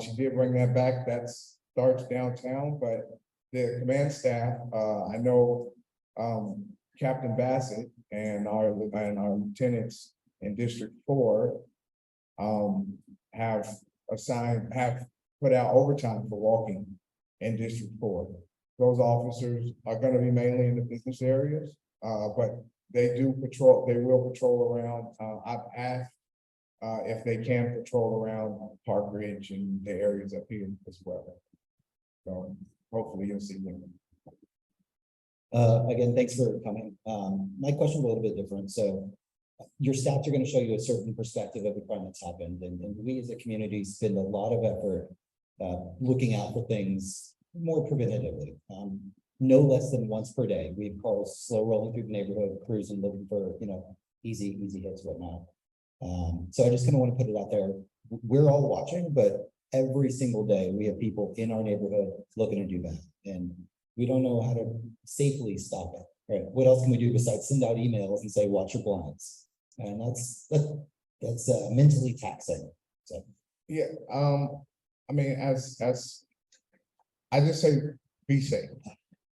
She did bring that back, that starts downtown, but the command staff, I know, Captain Bassett and our lieutenants in District 4 have put out overtime for walking in District 4. Those officers are gonna be mainly in the business areas, but they will patrol around. I've asked if they can patrol around Parkridge and the areas up here as well. So hopefully you'll see them. Again, thanks for coming. My question is a little bit different. So your stats are going to show you a certain perspective of the crime that's happened. And we as a community spend a lot of effort looking out for things more preventatively. No less than once per day. We have cars slow rolling through the neighborhood, cruising, looking for, easy hits, whatnot. So I just kind of want to put it out there. We're all watching, but every single day we have people in our neighborhood looking to do that. And we don't know how to safely stop it, right? What else can we do besides send out emails and say, watch your blinds? And that's mentally taxing. So. Yeah, I mean, as I just say, be safe.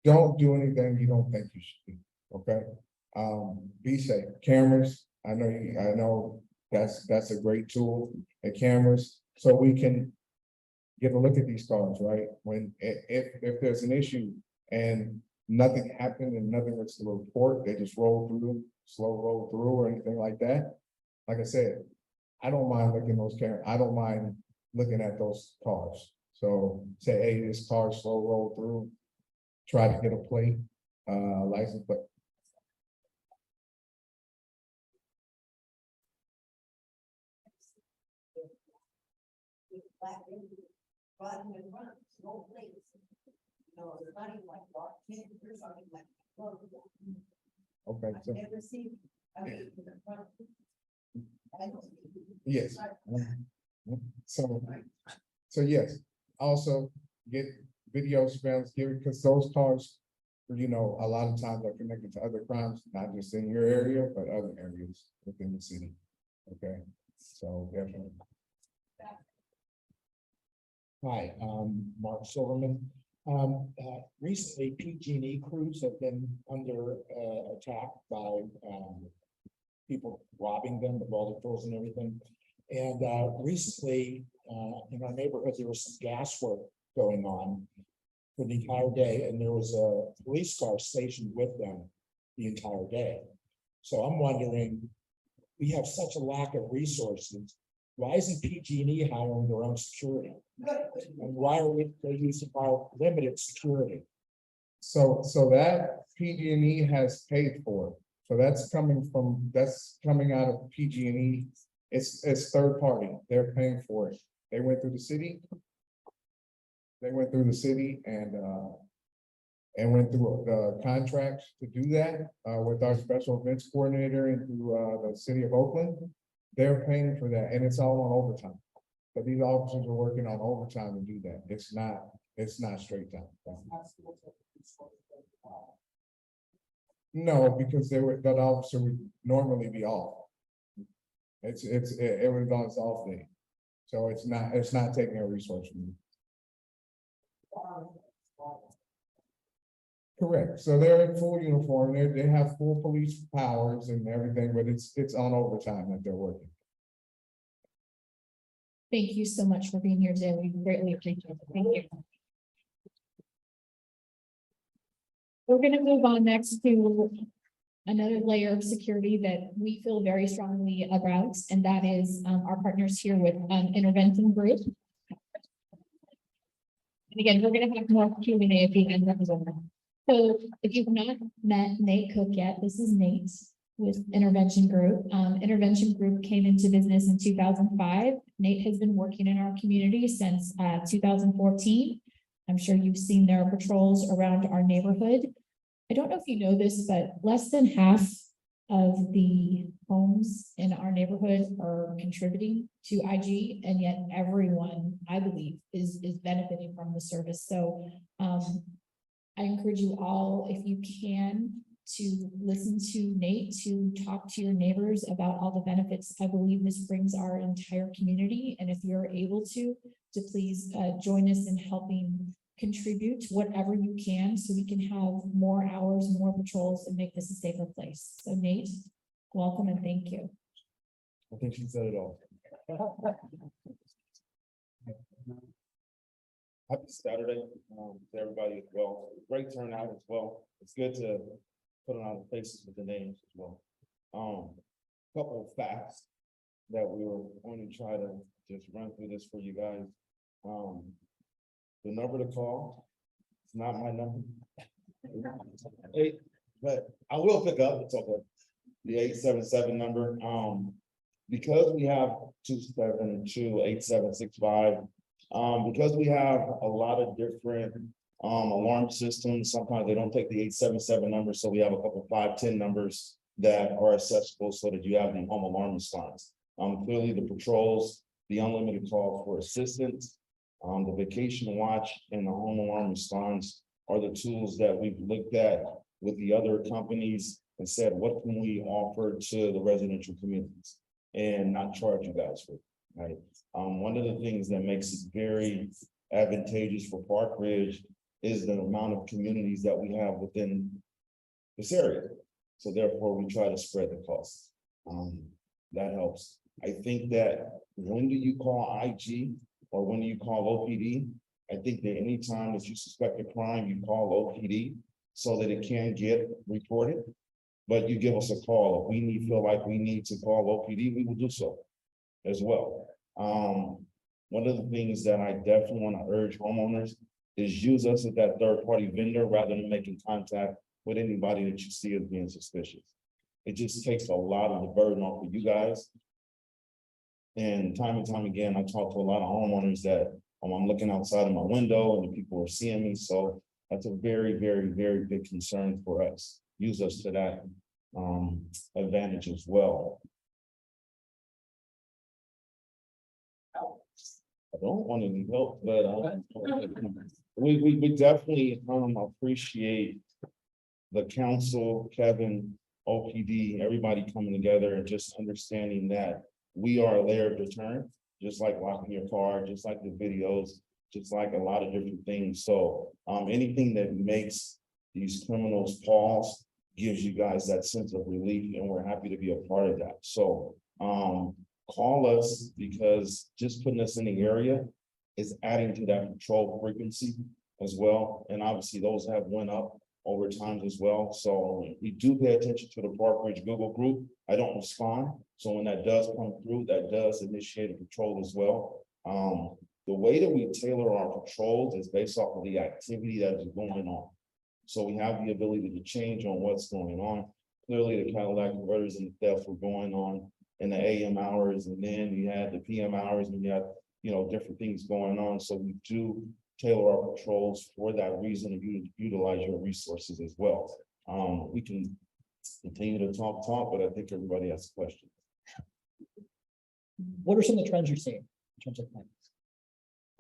Don't do anything you don't think you should do, okay? Be safe. Cameras, I know that's a great tool, the cameras, so we can get a look at these cars, right? If there's an issue and nothing happened and nothing was to report, they just slow roll through or anything like that. Like I said, I don't mind looking at those cameras. I don't mind looking at those cars. So say, hey, this car slow roll through, try to get a plate, license plate. Okay, so. Yes. So yes, also get video surveillance here, because those cars, a lot of times are connected to other crimes, not just in your area, but other areas within the city. Okay, so definitely. Hi, Mark Silverman. Recently, PG&E crews have been under attack by people robbing them with all the tools and everything. And recently, in our neighborhood, there was some gas work going on for the entire day, and there was a police car stationed with them the entire day. So I'm wondering, we have such a lack of resources. Why isn't PG&E hiring their own security? And why are they using our limited security? So that PG&E has paid for it. So that's coming out of PG&E. It's third party. They're paying for it. They went through the city. And went through the contracts to do that with our special events coordinator and through the City of Oakland. They're paying for that, and it's all on overtime. But these officers are working on overtime to do that. It's not straight time. No, because that officer would normally be off. It was on his off day. So it's not taking a resource from you. Correct. So they're in full uniform. They have full police powers and everything, but it's on overtime that they're working. Thank you so much for being here today. We greatly appreciate it. Thank you. We're going to move on next to another layer of security that we feel very strongly about, and that is our partners here with Intervention Group. And again, we're going to have more Q&A at the end of the webinar. So if you've not met Nate Cook yet, this is Nate with Intervention Group. Intervention Group came into business in 2005. Nate has been working in our community since 2014. I'm sure you've seen their patrols around our neighborhood. I don't know if you know this, but less than half of the homes in our neighborhood are contributing to IG, and yet everyone, I believe, is benefiting from the service. So I encourage you all, if you can, to listen to Nate, to talk to your neighbors about all the benefits I believe this brings our entire community. And if you're able to please join us in helping contribute whatever you can so we can have more hours, more patrols, and make this a safer place. So Nate, welcome and thank you. I think she said it all. Happy Saturday, to everybody as well. Great turnout as well. It's good to put on our faces with the names as well. Couple of facts that we were going to try to just run through this for you guys. The number to call, it's not my number. But I will pick up, it's okay. The 877 number, because we have 272-8765, because we have a lot of different alarm systems, sometimes they don't take the 877 number, so we have a couple 510 numbers that are accessible so that you have the home alarm response. Clearly the patrols, the unlimited calls for assistance, the vacation watch and the home alarm response are the tools that we've looked at with the other companies and said, what can we offer to the residential communities and not charge you guys for it, right? One of the things that makes it very advantageous for Parkridge is the amount of communities that we have within this area. So therefore, we try to spread the costs. That helps. I think that when do you call IG or when do you call OPD? I think that anytime that you suspect a crime, you call OPD so that it can get reported. But you give us a call. If we feel like we need to call OPD, we will do so as well. One of the things that I definitely want to urge homeowners is use us as that third-party vendor rather than making contact with anybody that you see as being suspicious. It just takes a lot of the burden off of you guys. And time again, I talk to a lot of homeowners that I'm looking outside of my window and the people are seeing me. So that's a very, very, very big concern for us. Use us to that advantage as well. I don't want any help, but we definitely appreciate the council, Kevin, OPD, everybody coming together and just understanding that we are a layer of deterrent, just like locking your car, just like the videos, just like a lot of different things. So anything that makes these criminals pause gives you guys that sense of relief, and we're happy to be a part of that. So call us, because just putting us in the area is adding to that patrol frequency as well. And obviously those have went up over time as well. So we do pay attention to the Parkridge Google group. I don't respond. So when that does come through, that does initiate a patrol as well. The way that we tailor our patrols is based off of the activity that is going on. So we have the ability to change on what's going on. Clearly the Cadillac converters and the theft were going on in the AM hours, and then you had the PM hours, and you had, different things going on. So we do tailor our patrols for that reason, and you utilize your resources as well. We can continue to talk, but I think everybody has a question. What are some of the trends you're seeing in terms of claims?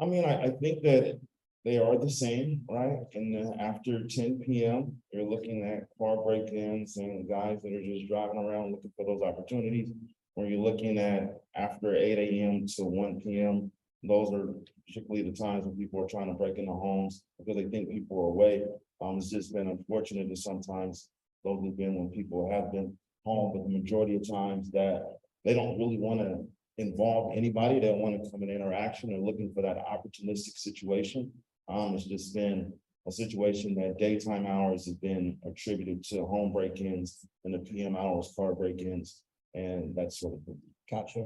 I mean, I think that they are the same, right? And after 10 p.m., you're looking at car break-ins and guys that are just driving around looking for those opportunities. Or you're looking at after 8 a.m. to 1 p.m., those are particularly the times when people are trying to break into homes because they think people are away. It's just been unfortunate that sometimes those have been when people have been home, but the majority of times that they don't really want to involve anybody. They want to come in interaction. They're looking for that opportunistic situation. It's just been a situation that daytime hours have been attributed to home break-ins and the PM hours car break-ins and that sort of thing. Gotcha.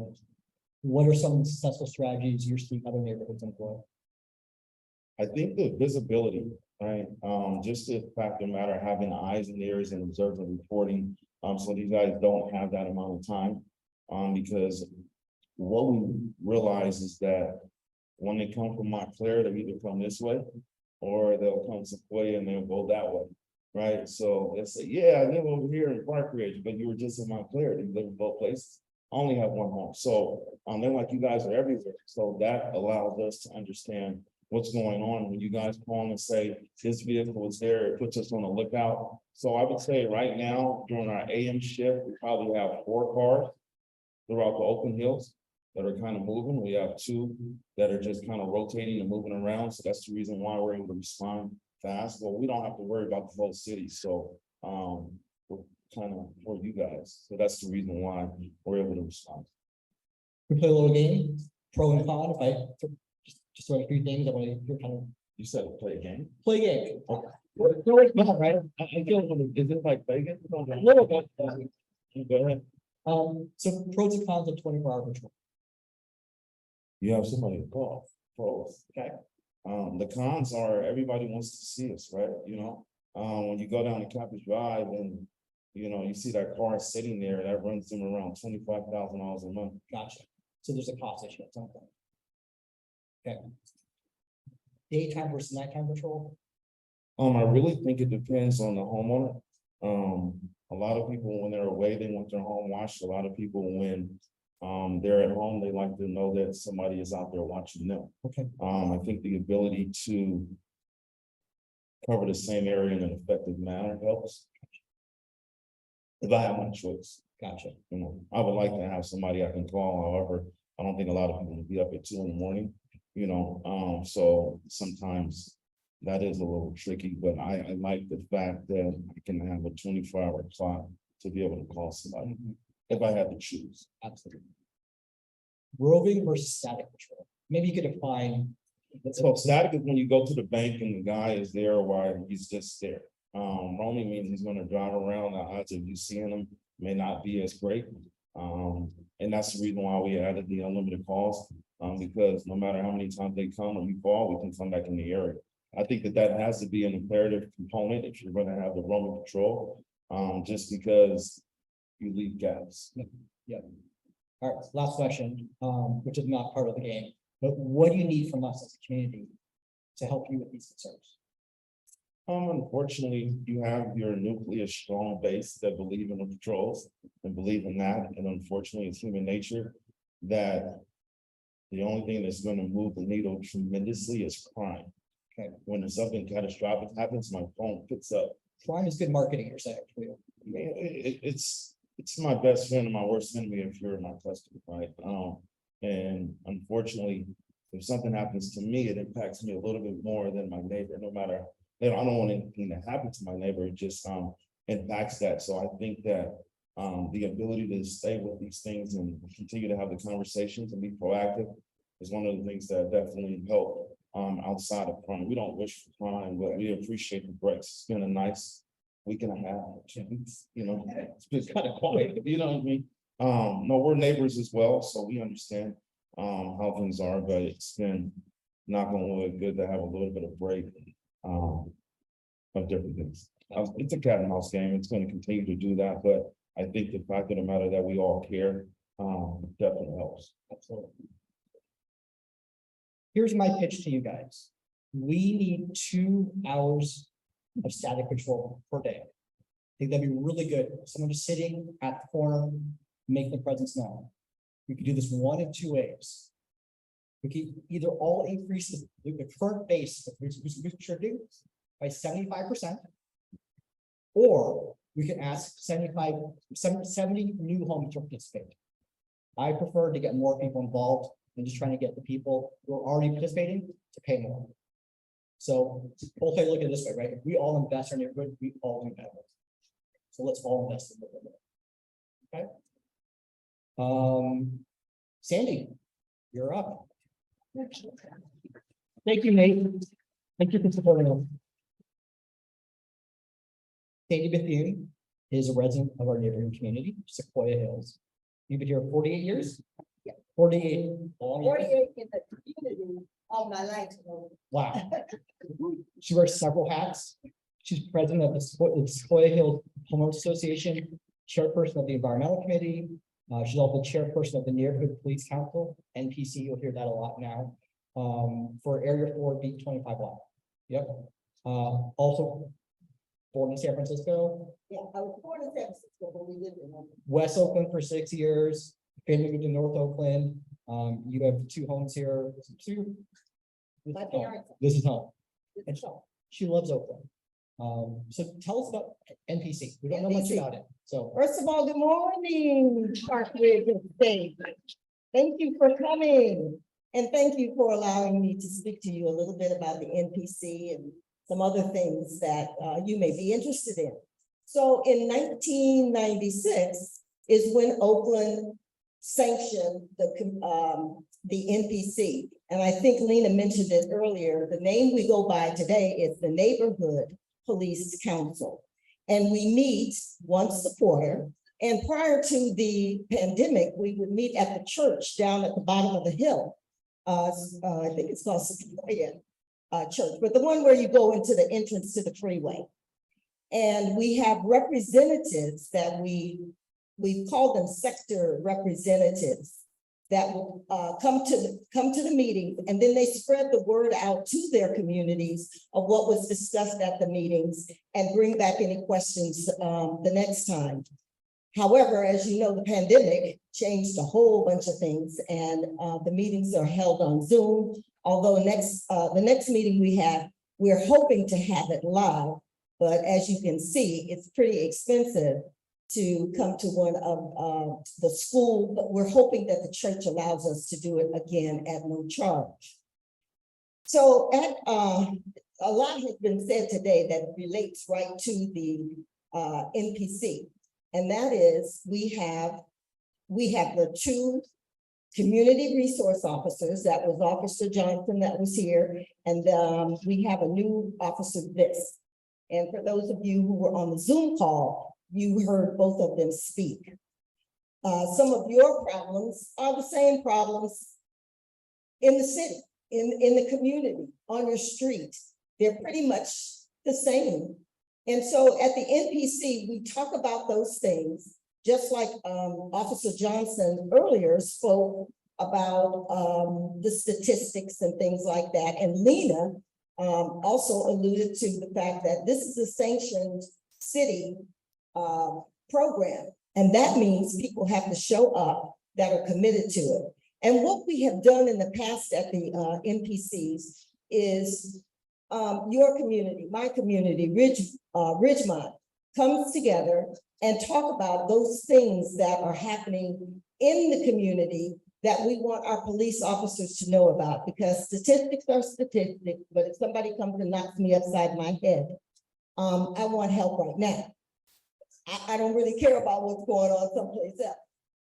What are some of the successful strategies you're seeing other neighborhoods employ? I think the visibility, right? Just the fact of the matter, having eyes and ears and observing and reporting. So these guys don't have that amount of time. Because what we realize is that when they come from Montclair, they either come this way or they'll come Sequoia and they'll go that way. Right. So let's say, yeah, I live over here in Parkridge, but you were just in Montclair. You live in both places. I only have one home. So they're like, you guys are everywhere. So that allows us to understand what's going on. When you guys call and say this vehicle is there, it puts us on a lookout. So I would say right now, during our AM shift, we probably have 4 cars throughout the Oakland Hills that are kind of moving. We have 2 that are just kind of rotating and moving around. So that's the reason why we're able to respond fast. Well, we don't have to worry about the whole city. So we're kind of for you guys. So that's the reason why we're able to respond. We play a little game, pro and con, if I just throw a few things, I want to hear kind of You said play a game? play a game. Okay. No, it's not, right? I feel, is it like Vegas? A little bit. Go ahead. So pros and cons of 24-hour patrol. You have somebody to call, pros. Okay. The cons are everybody wants to see us, right? You know, when you go down to Campus Drive and, you know, you see that car sitting there, that runs them around $25,000 a month. Gotcha. So there's a cost issue at some point. Okay. Daytime versus nighttime patrol. I really think it depends on the homeowner. A lot of people, when they're away, they want their home watched. A lot of people, when they're at home, they like to know that somebody is out there watching them. Okay. I think the ability to cover the same area in an effective manner helps. If I have my choice, Gotcha. you know, I would like to have somebody I can call. However, I don't think a lot of people will be up at 2 a.m, you know, so sometimes that is a little tricky, but I like the fact that I can have a 24-hour clock to be able to call somebody if I had to choose. Absolutely. Roving versus static patrol. Maybe you could define. So static is when you go to the bank and the guy is there while he's just there. Roaming means he's gonna drive around. The odds of you seeing him may not be as great. And that's the reason why we added the unlimited calls, because no matter how many times they come or you call, we can come back in the area. I think that has to be an imperative component if you're gonna have the roaming patrol, just because you leave gaps. Yeah. All right, last question, which is not part of the game, but what do you need from us as a community to help you with these concerns? Unfortunately, you have your nucleus strong base that believe in the patrols and believe in that. And unfortunately, it's human nature that the only thing that's going to move the needle tremendously is crime. Okay. When something catastrophic happens, my phone picks up. Crime is good marketing, you're saying, for you. Man, it's my best friend and my worst enemy if you're my customer, right? And unfortunately, if something happens to me, it impacts me a little bit more than my neighbor, no matter. I don't want anything to happen to my neighbor, it just impacts that. So I think that the ability to stay with these things and continue to have the conversations and be proactive is one of the things that definitely help outside of crime. We don't wish for crime, but we appreciate the breaks. It's been a nice week and a half, you know, it's been kind of quiet, you know what I mean? No, we're neighbors as well, so we understand how things are, but it's been knock on wood, good to have a little bit of break. Of different things. It's a cat and mouse game. It's going to continue to do that, but I think the fact of the matter that we all care definitely helps. Absolutely. Here's my pitch to you guys. We need 2 hours of static patrol per day. I think that'd be really good. Someone just sitting at the corner, making the presence known. We could do this 1 of 2 ways. We could either all increase the current base of restricting by 75%, or we could ask 70 new homes to participate. I prefer to get more people involved than just trying to get the people who are already participating to pay more. So we'll take a look at it this way, right? If we all invest in our neighborhood, we all do better. So let's all invest in the neighborhood. Okay. Sandy, you're up. Thank you, Nate. Thank you for supporting us. Sandi Bethune is a resident of our neighboring community, Sequoia Hills. You've been here 48 years? Yeah. 48. 48 in the community all my life. Wow. She wears several hats. She's president of the Sequoia Hills Homeowners Association, chairperson of the Environmental Committee. She's also chairperson of the Neighborhood Police Council, NPC. You'll hear that a lot now. For Area 4 Beat 25 block. Yep. Also born in San Francisco. Yeah, I was born in San Francisco, but we lived in West Oakland for 6 years. Family moved to North Oakland. You have 2 homes here. 2, My parents. This is home. And she loves Oakland. So tell us about NPC. We don't know much NPC. about it, so. First of all, good morning, Parkridge Estates. Thank you for coming. And thank you for allowing me to speak to you a little bit about the NPC and some other things that you may be interested in. So in 1996 is when Oakland sanctioned the NPC. And I think Lena mentioned it earlier. The name we go by today is the Neighborhood Police Council. And we meet once a quarter. And prior to the pandemic, we would meet at the church down at the bottom of the hill. I think it's called PEIA Church, but the one where you go into the entrance to the freeway. And we have representatives that we call them sector representatives that will come to the meeting, and then they spread the word out to their communities of what was discussed at the meetings and bring back any questions the next time. However, as you know, the pandemic changed a whole bunch of things, and the meetings are held on Zoom. Although the next meeting we're hoping to have it live, but as you can see, it's pretty expensive to come to one of the school, but we're hoping that the church allows us to do it again at no charge. So a lot has been said today that relates right to the NPC. And that is, we have the two community resource officers. That was Officer Johnson that was here. And we have a new officer, this. And for those of you who were on the Zoom call, you heard both of them speak. Some of your problems are the same problems in the city, in the community, on your street. They're pretty much the same. And so at the NPC, we talk about those things, just like Officer Johnson earlier spoke about the statistics and things like that. And Lena also alluded to the fact that this is a sanctioned city program. And that means people have to show up that are committed to it. And what we have done in the past at the NPCs is your community, my community, Ridgemont, comes together and talk about those things that are happening in the community that we want our police officers to know about, because statistics are statistics, but if somebody comes and knocks me upside my head, I want help right now. I don't really care about what's going on someplace else.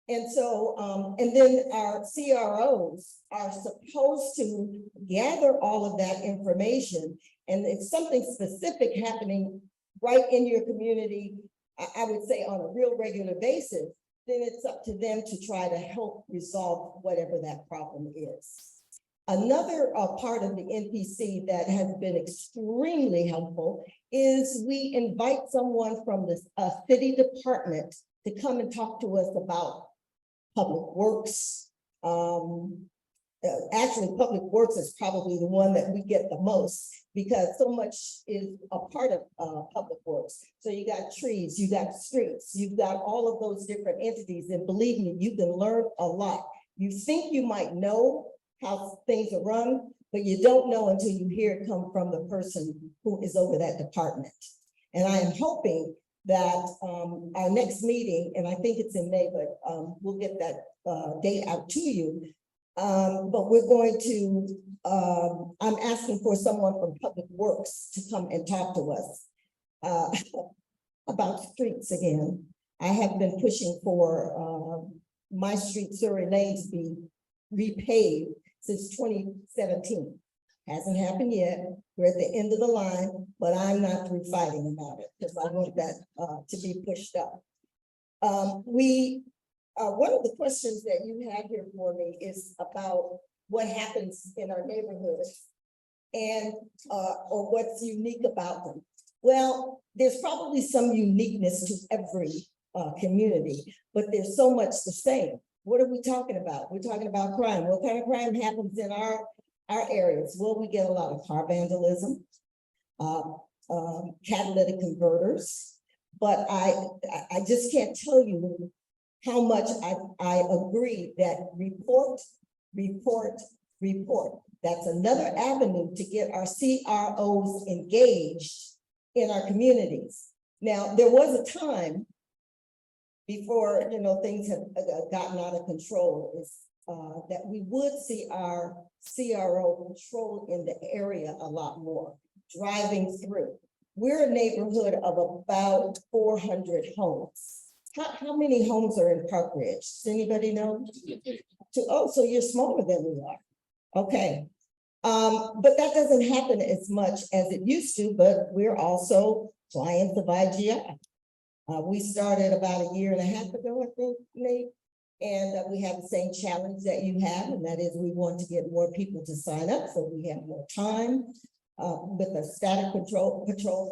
And so, and then our CROs are supposed to gather all of that information. And if something specific happening right in your community, I would say on a real regular basis, then it's up to them to try to help resolve whatever that problem is. Another part of the NPC that has been extremely helpful is we invite someone from the city department to come and talk to us about public works. Actually, public works is probably the one that we get the most, because so much is a part of public works. So you got trees, you got streets, you've got all of those different entities. And believe me, you can learn a lot. You think you might know how things are run, but you don't know until you hear it come from the person who is over that department. And I am hoping that our next meeting, and I think it's in May, but we'll get that date out to you. But we're going to, I'm asking for someone from Public Works to come and talk to us about streets again. I have been pushing for my street, Surrey Lane, to be repaved since 2017. Hasn't happened yet. We're at the end of the line, but I'm not through fighting about it because I want that to be pushed up. One of the questions that you had here for me is about what happens in our neighborhoods and or what's unique about them. Well, there's probably some uniqueness to every community, but there's so much the same. What are we talking about? We're talking about crime. What kind of crime happens in our areas? Well, we get a lot of car vandalism, catalytic converters, but I just can't tell you how much I agree that report, report. That's another avenue to get our CROs engaged in our communities. Now, there was a time before, things have gotten out of control, is that we would see our CRO patrol in the area a lot more, driving through. We're a neighborhood of about 400 homes. How many homes are in Parkridge? Does anybody know? Oh, so you're smaller than we are. Okay. But that doesn't happen as much as it used to, but we're also clients of IGI. We started about a year and a half ago, I think, Nate, and we have the same challenge that you have, and that is we want to get more people to sign up so we have more time with the static patrol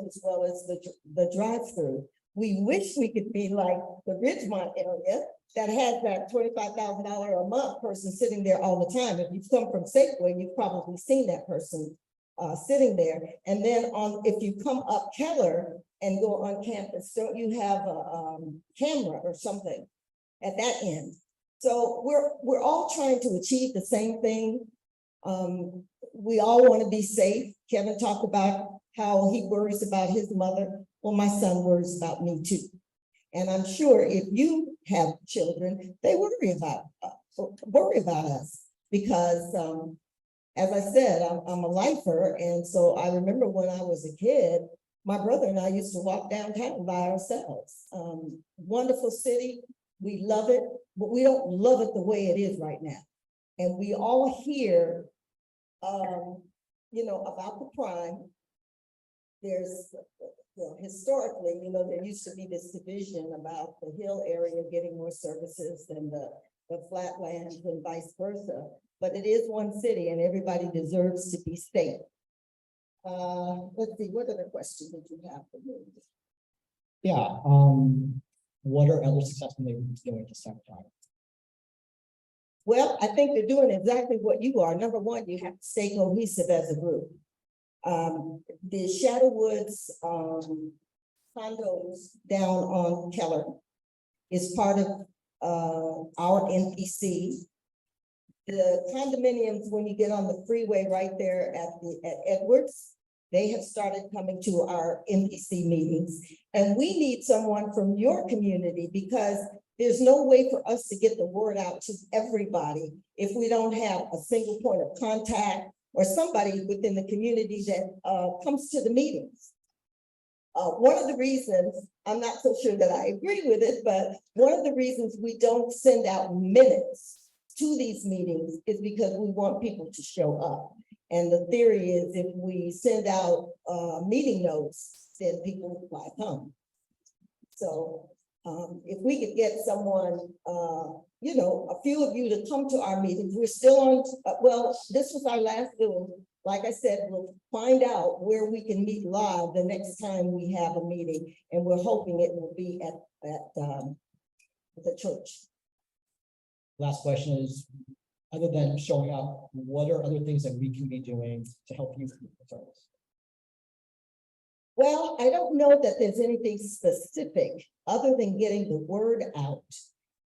as well as the drive-through. We wish we could be like the Ridgemont area that has that $25,000 a month person sitting there all the time. If you've come from Safeway, you've probably seen that person sitting there. And then if you come up Keller and go on campus, don't you have a camera or something at that end? So we're all trying to achieve the same thing. We all want to be safe. Kevin talked about how he worries about his mother. Well, my son worries about me too. And I'm sure if you have children, they worry about us because, as I said, I'm a lifer. And so I remember when I was a kid, my brother and I used to walk downtown by ourselves. Wonderful city. We love it, but we don't love it the way it is right now. And we all hear, about the crime. There's, historically, there used to be this division about the hill area getting more services than the flatlands and vice versa. But it is one city and everybody deserves to be safe. Let's see, what other questions did you have for me? Yeah, what are other successful neighborhoods doing to sabotage? Well, I think they're doing exactly what you are. Number one, you have to stay cohesive as a group. The Shadow Woods condos down on Keller is part of our NPC. The condominiums, when you get on the freeway right there at Edwards, they have started coming to our NPC meetings. And we need someone from your community because there's no way for us to get the word out to everybody if we don't have a single point of contact or somebody within the community that comes to the meetings. One of the reasons, I'm not so sure that I agree with it, but one of the reasons we don't send out minutes to these meetings is because we want people to show up. And the theory is if we send out meeting notes, then people will come. So if we could get someone, a few of you to come to our meetings, we're still on, this was our last Zoom. Like I said, we'll find out where we can meet live the next time we have a meeting. And we're hoping it will be at the church. Last question is, other than showing up, what are other things that we can be doing to help you? Well, I don't know that there's anything specific other than getting the word out.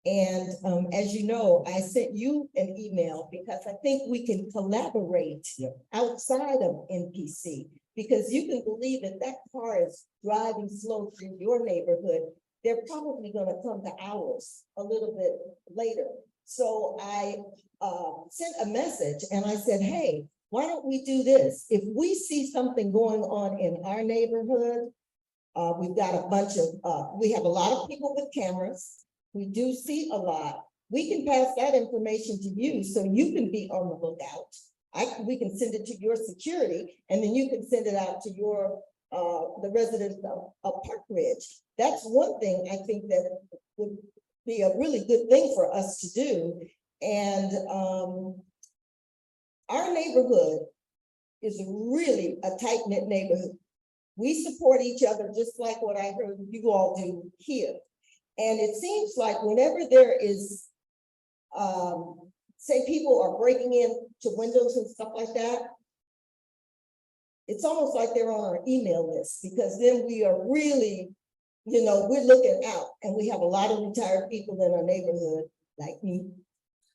And as you know, I sent you an email because I think we can collaborate outside of NPC, because you can believe that that car is driving slow through your neighborhood. They're probably going to come to ours a little bit later. So I sent a message and I said, hey, why don't we do this? If we see something going on in our neighborhood, we've got a bunch of, we have a lot of people with cameras. We do see a lot. We can pass that information to you so you can be on the lookout. We can send it to your security and then you can send it out to your the residents of Parkridge. That's one thing I think that would be a really good thing for us to do. And our neighborhood is really a tight-knit neighborhood. We support each other just like what I heard you all do here. And it seems like whenever there is, say people are breaking into windows and stuff like that, it's almost like they're on our email list, because then we are really, we're looking out, and we have a lot of retired people in our neighborhood, like me,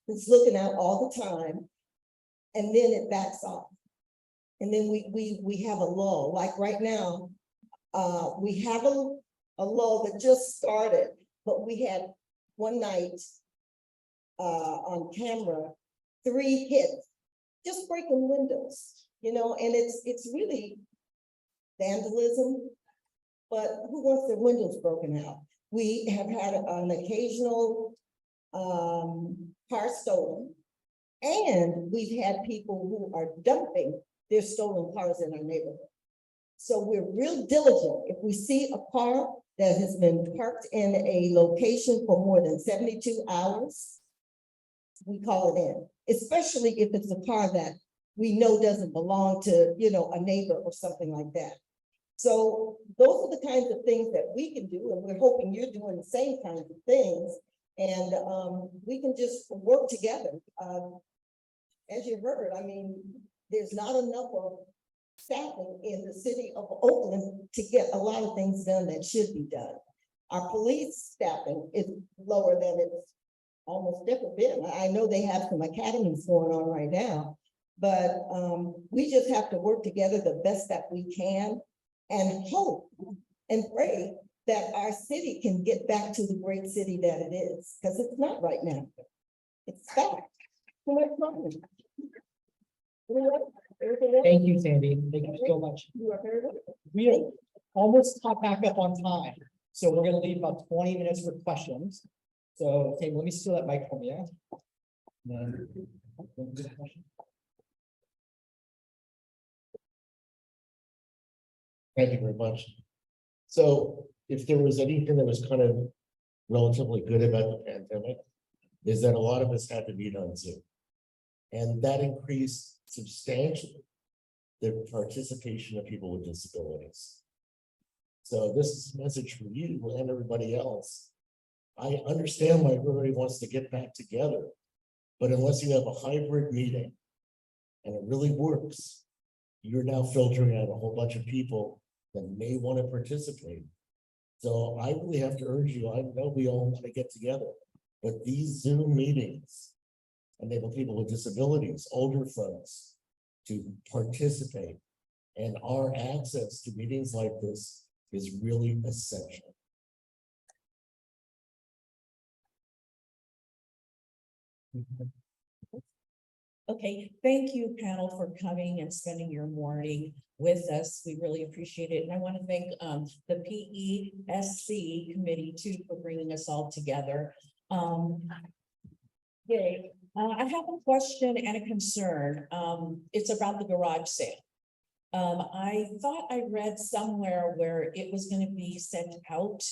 who's looking out all the time. and then it backs off. And then we have a lull, like right now, we have a lull that just started, but we had one night on camera, 3 hits, just breaking windows, you know, and it's really vandalism, but who wants their windows broken out? We have had an occasional car stolen, and we've had people who are dumping their stolen cars in our neighborhood. So we're real diligent. If we see a car that has been parked in a location for more than 72 hours, we call it in, especially if it's a car that we know doesn't belong to, you know, a neighbor or something like that. So those are the kinds of things that we can do, and we're hoping you're doing the same kinds of things. And we can just work together. As you heard, I mean, there's not enough of staffing in the city of Oakland to get a lot of things done that should be done. Our police staffing is lower than it's almost ever been. I know they have some academies going on right now, but we just have to work together the best that we can and hope and pray that our city can get back to the great city that it is, because it's not right now. It's fact. Thank you, Sandy. Thank you so much. You are very welcome. We are almost caught back up on time, so we're gonna leave about 20 minutes for questions. So, okay, let me steal that mic from you. Thank you very much. So if there was anything that was kind of relatively good about the pandemic, is that a lot of us had to meet on Zoom. And that increased substantially the participation of people with disabilities. So this is a message for you and everybody else. I understand why everybody wants to get back together, but unless you have a hybrid meeting and it really works, you're now filtering out a whole bunch of people that may want to participate. So I really have to urge you, I know we all want to get together, but these Zoom meetings enable people with disabilities, older folks, to participate. And our access to meetings like this is really essential. Okay, thank you, panel, for coming and spending your morning with us. We really appreciate it. And I want to thank the PESC committee too for bringing us all together. Okay, I have a question and a concern. It's about the garage sale. I thought I read somewhere where it was going to be sent out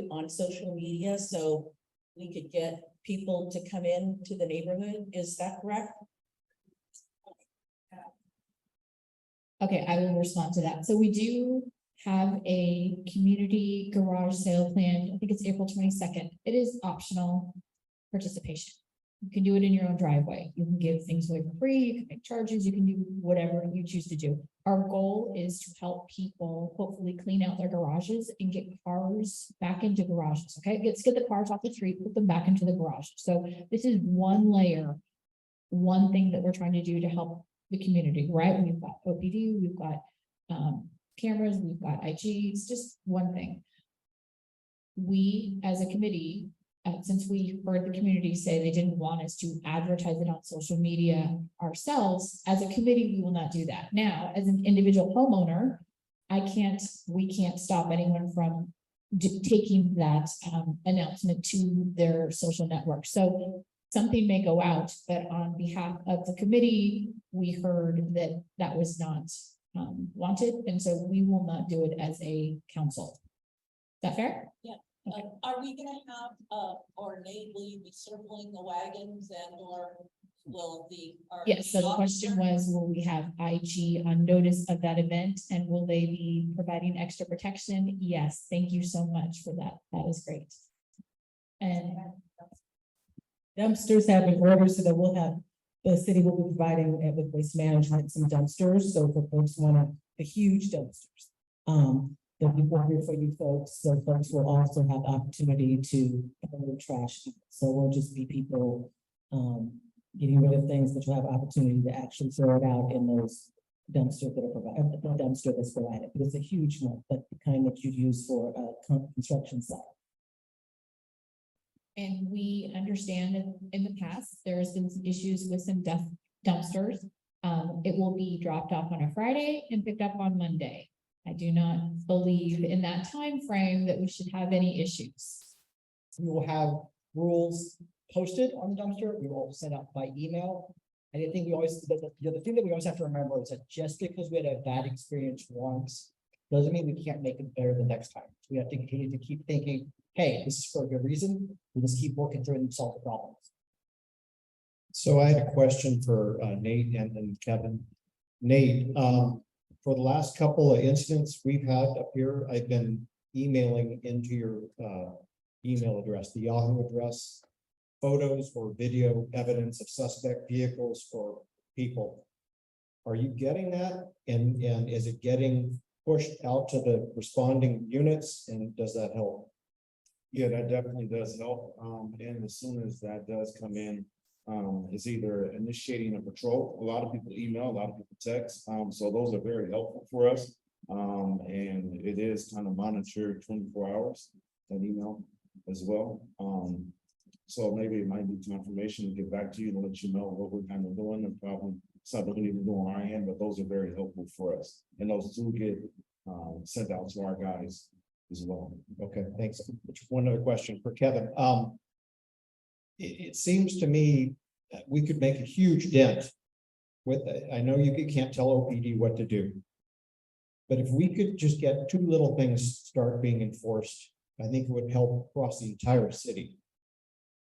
on social media so we could get people to come in to the neighborhood. Is that correct? Okay, I will respond to that. So we do have a community garage sale planned. I think it's April 22nd. It is optional participation. You can do it in your own driveway. You can give things away for free. You can make charges. You can do whatever you choose to do. Our goal is to help people hopefully clean out their garages and get cars back into garages. Okay, let's get the cars off the street, put them back into the garage. So this is one layer, one thing that we're trying to do to help the community, right? We've got OPD, we've got cameras, we've got IG. It's just one thing. We, as a committee, since we heard the community say they didn't want us to advertise it on social media ourselves, as a committee, we will not do that. Now, as an individual homeowner, we can't stop anyone from taking that announcement to their social network. So something may go out, but on behalf of the committee, we heard that that was not wanted, and so we will not do it as a council. Is that fair? Yeah. Are we gonna have, or will you be circling the wagons and or will the? Yes, so the question was, will we have IG on notice of that event and will they be providing extra protection? Yes, thank you so much for that. That is great. And dumpsters have been ordered so that the city will be providing with waste management some dumpsters. So for folks who want the huge dumpsters, they'll be ordered for you folks. So folks will also have opportunity to throw trash. So we'll just be people getting rid of things, but you have opportunity to actually throw it out in those dumpsters that are provided, the dumpster that's provided. But it's a huge one, but the kind that you'd use for a construction site. And we understand that in the past, there's been some issues with some dumpsters. It will be dropped off on a Friday and picked up on Monday. I do not believe in that time frame that we should have any issues. We will have rules posted on the dumpster. We will also send out by email. And I think we always, the thing that we always have to remember is that just because we had a bad experience once, doesn't mean we can't make it better the next time. We have to continue to keep thinking, hey, this is for a good reason. We just keep working through it and solve the problems. So I had a question for Nate and Kevin. Nate, for the last couple of incidents we've had up here, I've been emailing into your email address, the Yahoo address, photos or video evidence of suspect vehicles or people. Are you getting that? And is it getting pushed out to the responding units? And does that help? Yeah, that definitely does help. And as soon as that does come in, it's either initiating a patrol. A lot of people email, a lot of people text. So those are very helpful for us. And it is kind of monitored 24 hours, that email as well. So maybe it might be confirmation to get back to you and let you know what we're kind of doing, and probably something we need to do on our end, but those are very helpful for us. And those do get sent out to our guys as well. Okay, thanks. One other question for Kevin. It seems to me that we could make a huge dent with, I know you can't tell OPD what to do. But if we could just get two little things start being enforced, I think it would help across the entire city.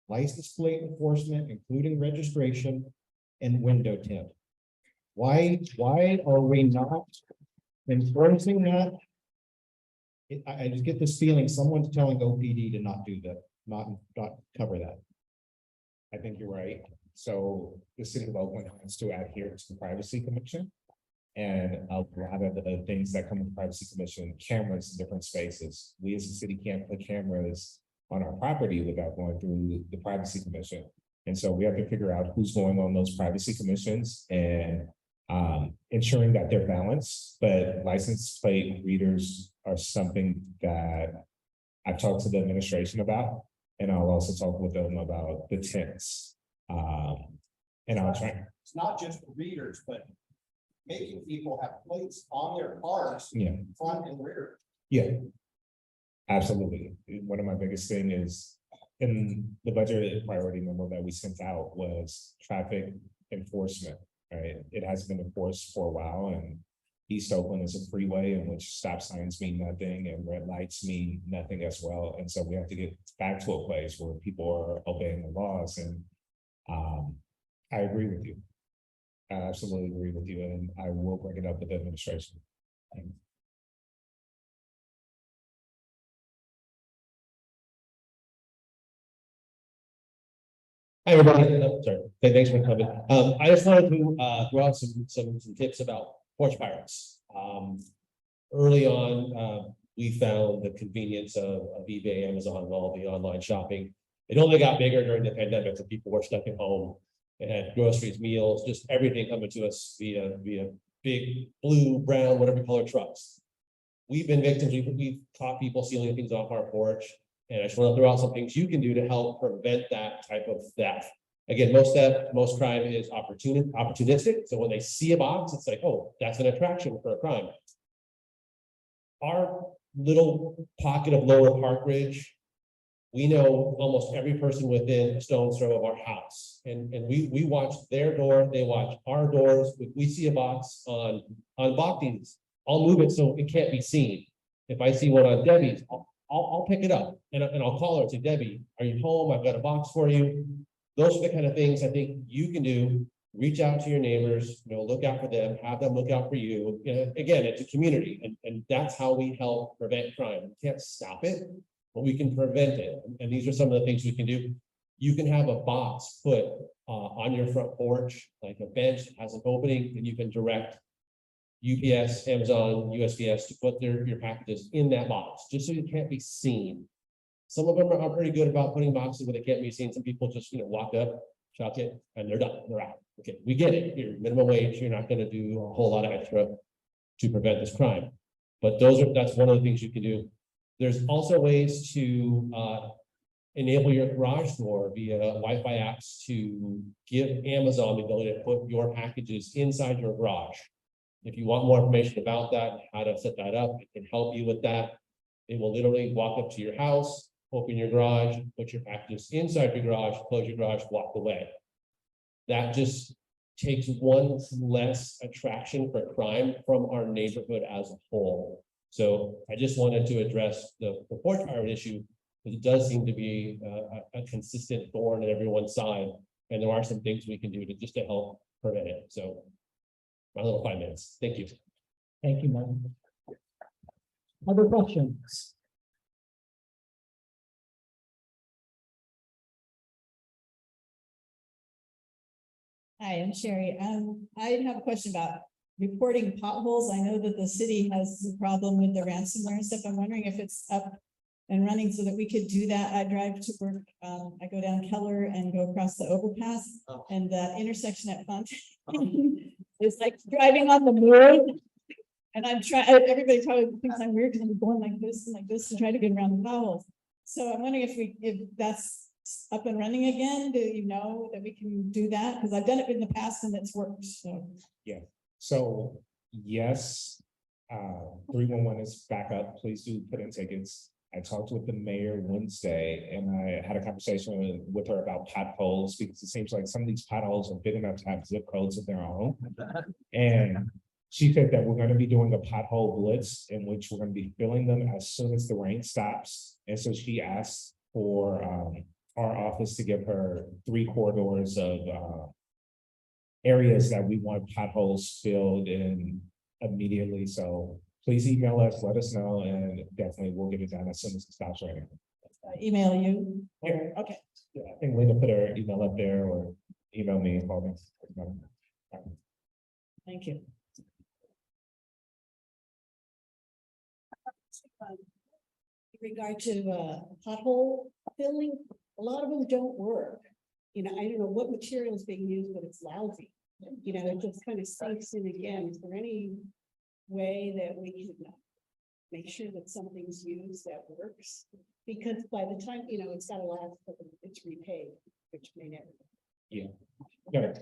License plate enforcement, including registration and window tint. Why are we not enforcing that? I just get this feeling someone's telling OPD to not do that, not cover that. I think you're right. So the city of Oakland has to adhere to the Privacy Commission. And a lot of the things that come with the Privacy Commission, cameras in different spaces. We as a city can't put cameras on our property without going through the Privacy Commission. And so we have to figure out who's going on those privacy commissions and ensuring that they're balanced. But license plate readers are something that I've talked to the administration about, and I'll also talk with them about the tints. And I'll try. It's not just the readers, but making people have plates on their cars, Yeah. front and rear. Yeah. Absolutely. One of my biggest thing is in the budget priority memo that we sent out was traffic enforcement, right? It has been enforced for a while, and East Oakland is a freeway in which stop signs mean nothing and red lights mean nothing as well. And so we have to get back to a place where people are obeying the laws. And I agree with you. I absolutely agree with you, and I will bring it up with the administration. Hi, everybody. Oh, sorry. Okay, thanks for coming. I just wanted to throw out some tips about porch pirates. Early on, we found the convenience of eBay, Amazon, and all the online shopping. It only got bigger during the pandemic, so people were stuck at home and had groceries, meals, just everything coming to us via big blue, brown, whatever color trucks. We've been victims. We've caught people stealing things off our porch. And I just want to throw out some things you can do to help prevent that type of theft. Again, most crime is opportunistic. So when they see a box, it's like, oh, that's an attraction for a crime. Our little pocket of Lower Parkridge, we know almost every person within a stone's throw of our house. And we watch their door, they watch our doors. If we see a box on Bhakti's, I'll move it so it can't be seen. If I see one on Debbie's, I'll pick it up and I'll call her and say, Debbie, are you home? I've got a box for you. Those are the kind of things I think you can do. Reach out to your neighbors, look out for them, have them look out for you. Again, it's a community, and that's how we help prevent crime. We can't stop it, but we can prevent it. And these are some of the things we can do. You can have a box put on your front porch, like a bench has an opening, and you can direct UPS, Amazon, USPS to put your packages in that box, just so you can't be seen. Some of them are pretty good about putting boxes where they can't be seen. Some people just walk up, chuck it, and they're done, they're out. Okay, we get it, you're minimum wage, you're not gonna do a whole lot of extra to prevent this crime. But that's one of the things you can do. There's also ways to enable your garage door via Wi-Fi apps to give Amazon the ability to put your packages inside your garage. If you want more information about that, and how to set that up, it can help you with that. It will literally walk up to your house, open your garage, put your packages inside your garage, close your garage, walk away. That just takes one less attraction for crime from our neighborhood as a whole. So I just wanted to address the porch pirate issue, because it does seem to be a consistent thorn in everyone's side. And there are some things we can do to help prevent it. So my little 5 minutes. Thank you. Thank you, Martin. Other questions? Hi, I'm Sherry. I have a question about reporting potholes. I know that the city has a problem with the ransomware and stuff. I'm wondering if it's up and running so that we could do that. I drive to work. I go down Keller and go across the overpass, and that intersection at Fontaine is like driving on the moon. And I'm trying, everybody probably thinks I'm weird because I'm going like this and like this to try to get around the potholes. So I'm wondering if that's up and running again. Do you know that we can do that? Because I've done it in the past and it's worked. So Yeah, so yes, 311 is back up. Please do put in tickets. I talked with the mayor Wednesday and I had a conversation with her about potholes, because it seems like some of these potholes are big enough to have zip codes of their own. And she said that we're going to be doing a pothole blitz in which we're going to be filling them as soon as the rain stops. And so she asked for our office to give her 3 corridors of areas that we want potholes filled in immediately. So please email us, let us know, and definitely we'll get it done as soon as it stops raining. email you. Yeah. Okay. Yeah, I think Linda put her email up there, or email me and call me. Thank you. In regard to pothole filling, a lot of them don't work. You know, I don't know what material is being used, but it's lousy. You know, it just kind of sinks in again. Is there any way that we can make sure that something's used that works? Because by the time, you know, it's got to last, it's repaid, which may never. Yeah. No,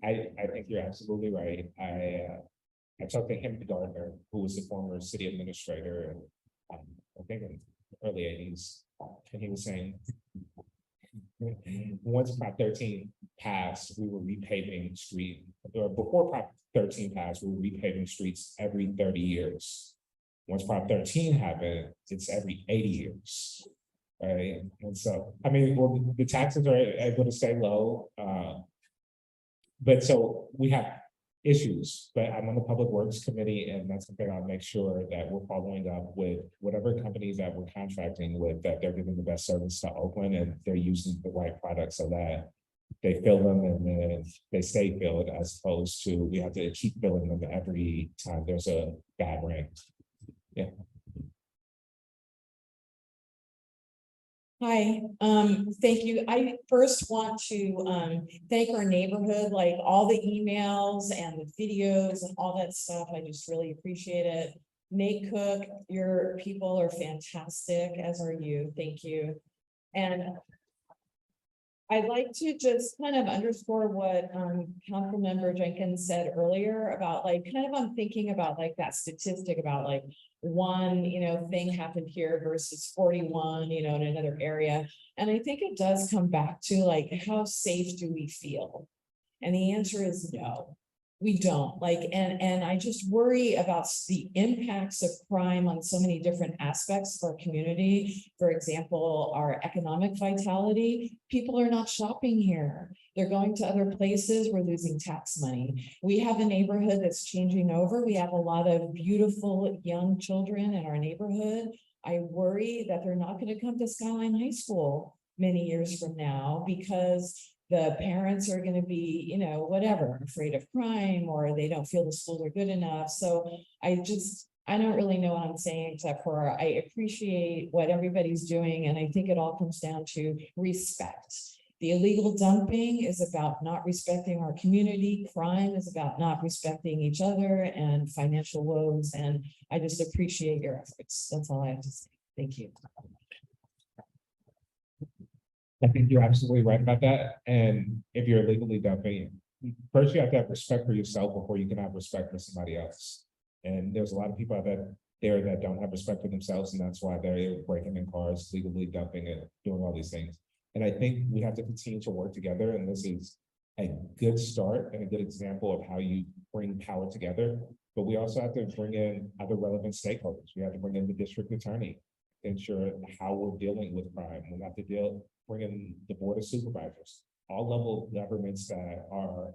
I think you're absolutely right. I talked to Henry Gardner, who was the former city administrator, I think in the early 80s, and he was saying once Prop 13 passed, we were repaving street, or before Prop 13 passed, we were repaving streets every 30 years. Once Prop 13 happened, it's every 80 years. Right. And so, I mean, well, the taxes are able to stay low. But so we have issues, but I'm on the Public Works Committee, and that's something I'll make sure that we're following up with whatever companies that we're contracting with, that they're giving the best service to Oakland and they're using the right products so that they fill them and then they stay filled, as opposed to we have to keep filling them every time there's a bad rain. Yeah. Hi, thank you. I first want to thank our neighborhood, like all the emails and the videos and all that stuff. I just really appreciate it. Nate Cook, your people are fantastic, as are you. Thank you. And I'd like to just kind of underscore what Councilmember Jenkins said earlier about like, kind of I'm thinking about like that statistic about like one, you know, thing happened here versus 41, you know, in another area. And I think it does come back to like, how safe do we feel? And the answer is no. We don't. Like, and I just worry about the impacts of crime on so many different aspects of our community. For example, our economic vitality. People are not shopping here. They're going to other places. We're losing tax money. We have a neighborhood that's changing over. We have a lot of beautiful young children in our neighborhood. I worry that they're not going to come to Skyline High School many years from now because the parents are going to be, you know, whatever, afraid of crime, or they don't feel the schools are good enough. So I don't really know what I'm saying, except for I appreciate what everybody's doing. And I think it all comes down to respect. The illegal dumping is about not respecting our community. Crime is about not respecting each other and financial woes. And I just appreciate your efforts. That's all I have to say. Thank you. I think you're absolutely right about that. And if you're illegally dumping, first you have to have respect for yourself before you can have respect for somebody else. And there's a lot of people out there that don't have respect for themselves, and that's why they're breaking in cars, legally dumping and doing all these things. And I think we have to continue to work together, and this is a good start and a good example of how you bring power together. But we also have to bring in other relevant stakeholders. We have to bring in the district attorney, ensure how we're dealing with crime. We have to bring in the board of supervisors. All level governments that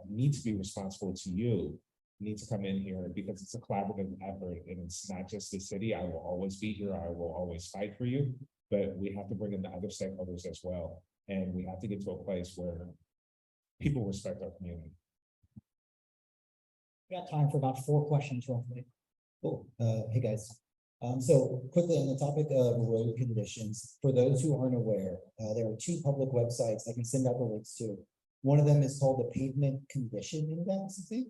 need to be responsible to you need to come in here, because it's a collaborative effort, and it's not just the city. I will always be here. I will always fight for you, but we have to bring in the other stakeholders as well. And we have to get to a place where people respect our community. We got time for about 4 questions roughly. Cool. Hey guys. So quickly on the topic of road conditions, for those who aren't aware, there are 2 public websites I can send out the links to. One of them is called the Pavement Condition Index, I think.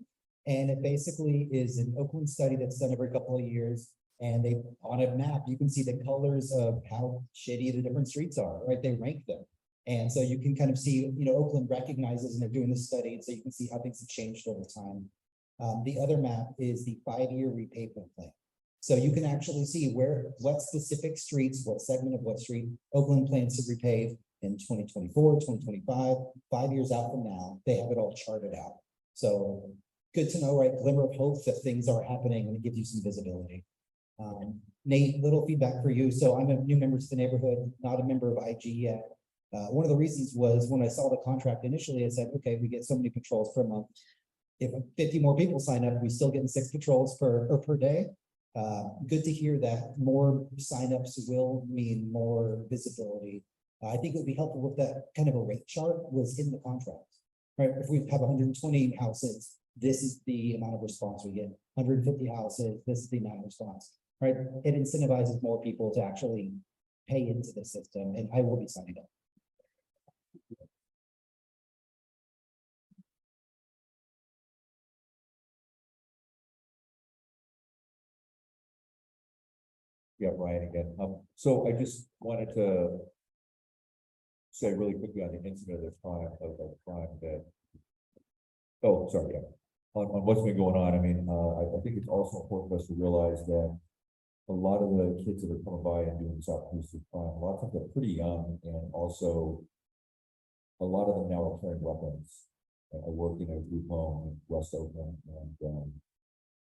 And it basically is an Oakland study that's done every couple of years. And they, on a map, you can see the colors of how shitty the different streets are, right? They rank them. And so you can kind of see, Oakland recognizes, and they're doing this study, and so you can see how things have changed over time. The other map is the 5-year repavement plan. So you can actually see what specific streets, what segment of what street Oakland plans to repave in 2024, 2025, 5 years out from now. They have it all charted out. So good to know, right? Glimmer of hope that things are happening, and it gives you some visibility. Nate, little feedback for you. So I'm a new member to the neighborhood, not a member of IG yet. One of the reasons was when I saw the contract initially, I said, okay, we get so many patrols per month. If 50 more people sign up, we still getting 6 patrols per day. Good to hear that more signups will mean more visibility. I think it would be helpful if that kind of a rate chart was in the contract, right? If we have 120 houses, this is the amount of response we get. 150 houses, this is the amount of response, right? It incentivizes more people to actually pay into the system, and I will be signing up. Yeah, Ryan again. So I just wanted to say really quickly on the incident of crime that. Oh, sorry, yeah. On what's been going on, I mean, I think it's also important for us to realize that a lot of the kids that are coming by and doing this opportunistic crime, a lot of times they're pretty young, and also a lot of them now are carrying weapons. I work in a group home in West Oakland, and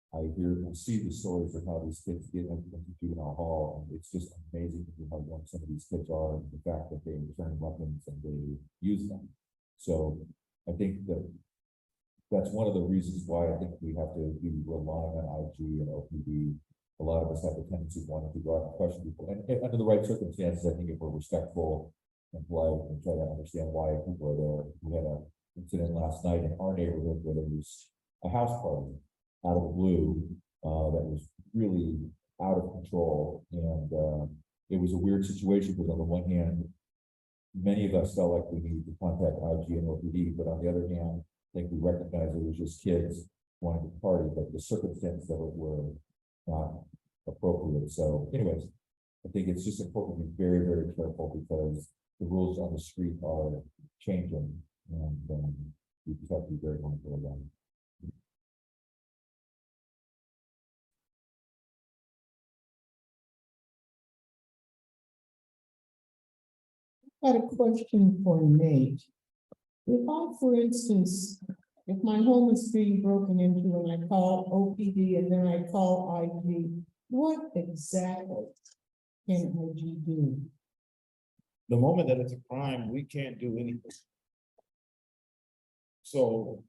I hear and see the stories of how these kids get into juvenile hall, and it's just amazing to see how young some of these kids are, and the fact that they carry weapons and they use them. So I think that's one of the reasons why I think we have to be relying on IG and OPD. A lot of us have a tendency of wanting to go out and question people, and under the right circumstances, I think if we're respectful and polite and try to understand why people are there. We had an incident last night in our neighborhood where there was a house party out of the blue that was really out of control, and it was a weird situation because on the one hand, many of us felt like we needed to contact IG and OPD, but on the other hand, I think we recognized it was just kids wanting to party, but the circumstances of it were not appropriate. So anyways, I think it's just important to be very, very careful, because the rules on the street are changing, and we just have to be very mindful of them. I had a question for Nate. If I, for instance, if my home is being broken into and I call OPD and then I call IG, what exactly can IG do? The moment that it's a crime, we can't do anything. So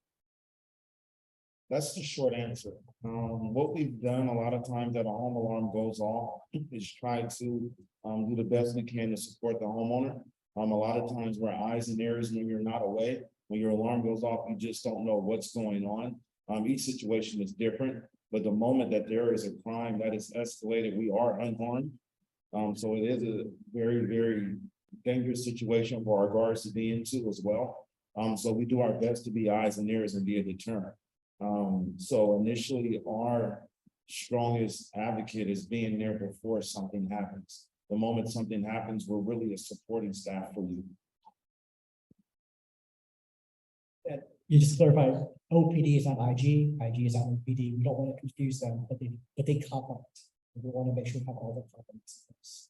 that's the short answer. What we've done a lot of times that a home alarm goes off is try to do the best we can to support the homeowner. A lot of times we're eyes and ears when you're not away. When your alarm goes off, you just don't know what's going on. Each situation is different, but the moment that there is a crime that is escalated, we are unharmed. So it is a very, very dangerous situation for our guards to be into as well. So we do our best to be eyes and ears and be a deterrent. So initially, our strongest advocate is being there before something happens. The moment something happens, we're really a supporting staff for you. You just clarified, OPD is not IG is not OPD. We don't want to confuse them, but they complement. We want to make sure we have all the complements in place.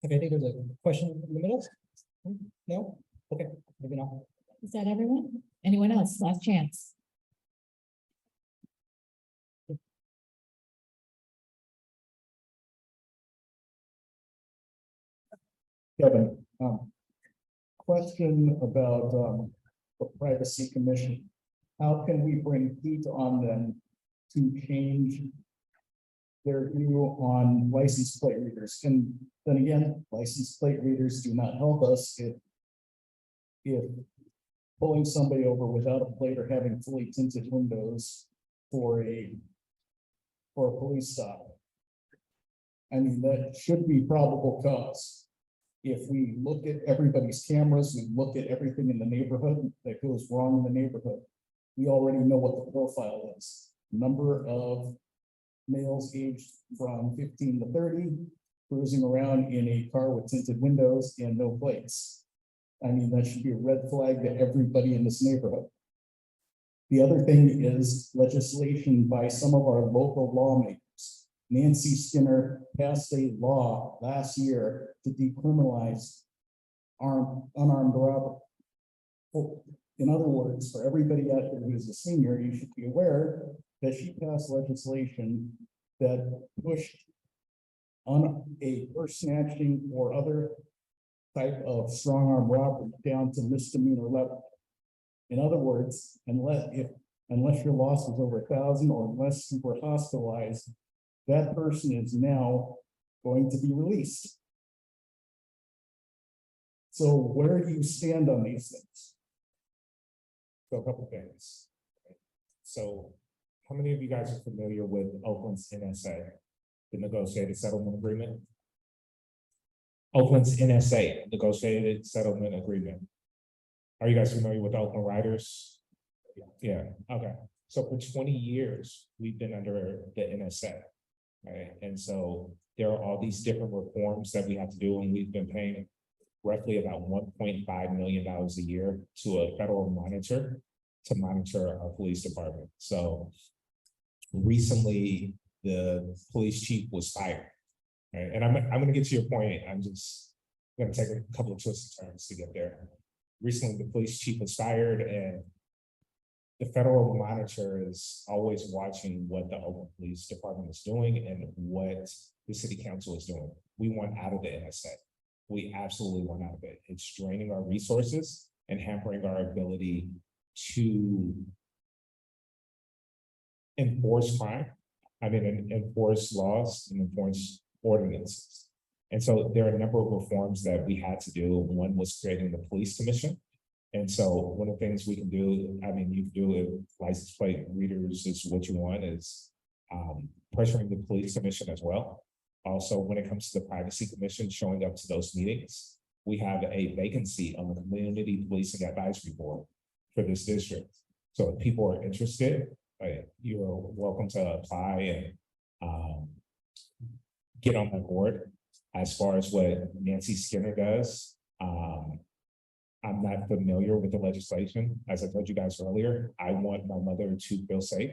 Okay, I think there's a question in the middle. No? Okay, maybe not. Is that everyone? Anyone else? Last chance. Kevin, question about, the privacy commission. How can we bring heat on them to change their view on license plate readers? And then again, license plate readers do not help us if pulling somebody over without a plate or having fully tinted windows for a police stop. I mean, that should be probable cause. If we look at everybody's cameras, we look at everything in the neighborhood that goes wrong in the neighborhood, we already know what the profile is. Number of males aged from 15 to 30 cruising around in a car with tinted windows and no plates. I mean, that should be a red flag to everybody in this neighborhood. The other thing is legislation by some of our local lawmakers. Nancy Skinner passed a law last year to decriminalize unarmed robbery. In other words, for everybody out there who is a senior, you should be aware that she passed legislation that pushed on a purse snatching or other type of strong arm robbery down to misdemeanor level. In other words, unless your loss is over 1,000 or unless you were hospitalized, that person is now going to be released. So where do you stand on these things? So a couple things. So how many of you guys are familiar with Oakland's NSA, the negotiated settlement agreement? Oakland's NSA, negotiated settlement agreement. Are you guys familiar with Oakland Riders? Yeah, okay. So for 20 years, we've been under the NSA. Right, and so there are all these different reforms that we have to do, and we've been paying roughly about $1.5 million a year to a federal monitor to monitor our police department. So recently, the police chief was fired, right? And I'm going to get to your point. I'm just going to take a couple of twists and turns to get there. Recently, the police chief was fired, and the federal monitor is always watching what the Oakland Police Department is doing and what the city council is doing. We want out of the NSA. We absolutely want out of it. It's draining our resources and hampering our ability to enforce crime. I mean, enforce laws and enforce ordinances. And so there are a number of reforms that we had to do. One was creating the police commission. And so one of the things we can do, I mean, you can do it, license plate readers is what you want, is pressuring the police commission as well. Also, when it comes to the privacy commission showing up to those meetings, we have a vacancy on the community policing advisory board for this district. So if people are interested, you're welcome to apply and get on that board. As far as what Nancy Skinner does, I'm not familiar with the legislation. As I told you guys earlier, I want my mother to feel safe.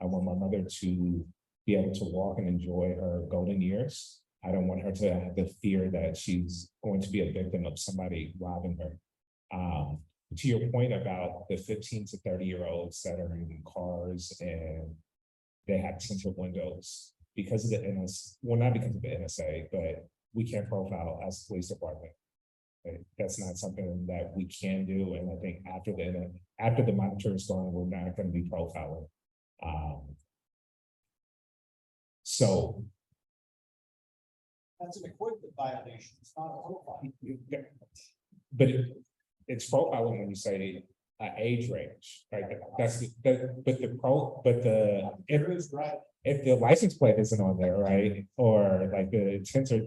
I want my mother to be able to walk and enjoy her golden years. I don't want her to have the fear that she's going to be a victim of somebody robbing her. To your point about the 15 to 30-year-olds that are in cars and they have tinted windows because of the NSA, well, not because of the NSA, but we can't profile as a police department. That's not something that we can do. And I think after the monitor is gone, we're not going to be profiling. So That's an equipment violation. It's not a profile. but it's profiling when you say age range, right? That's if the license plate isn't on there, right? Or like the sensor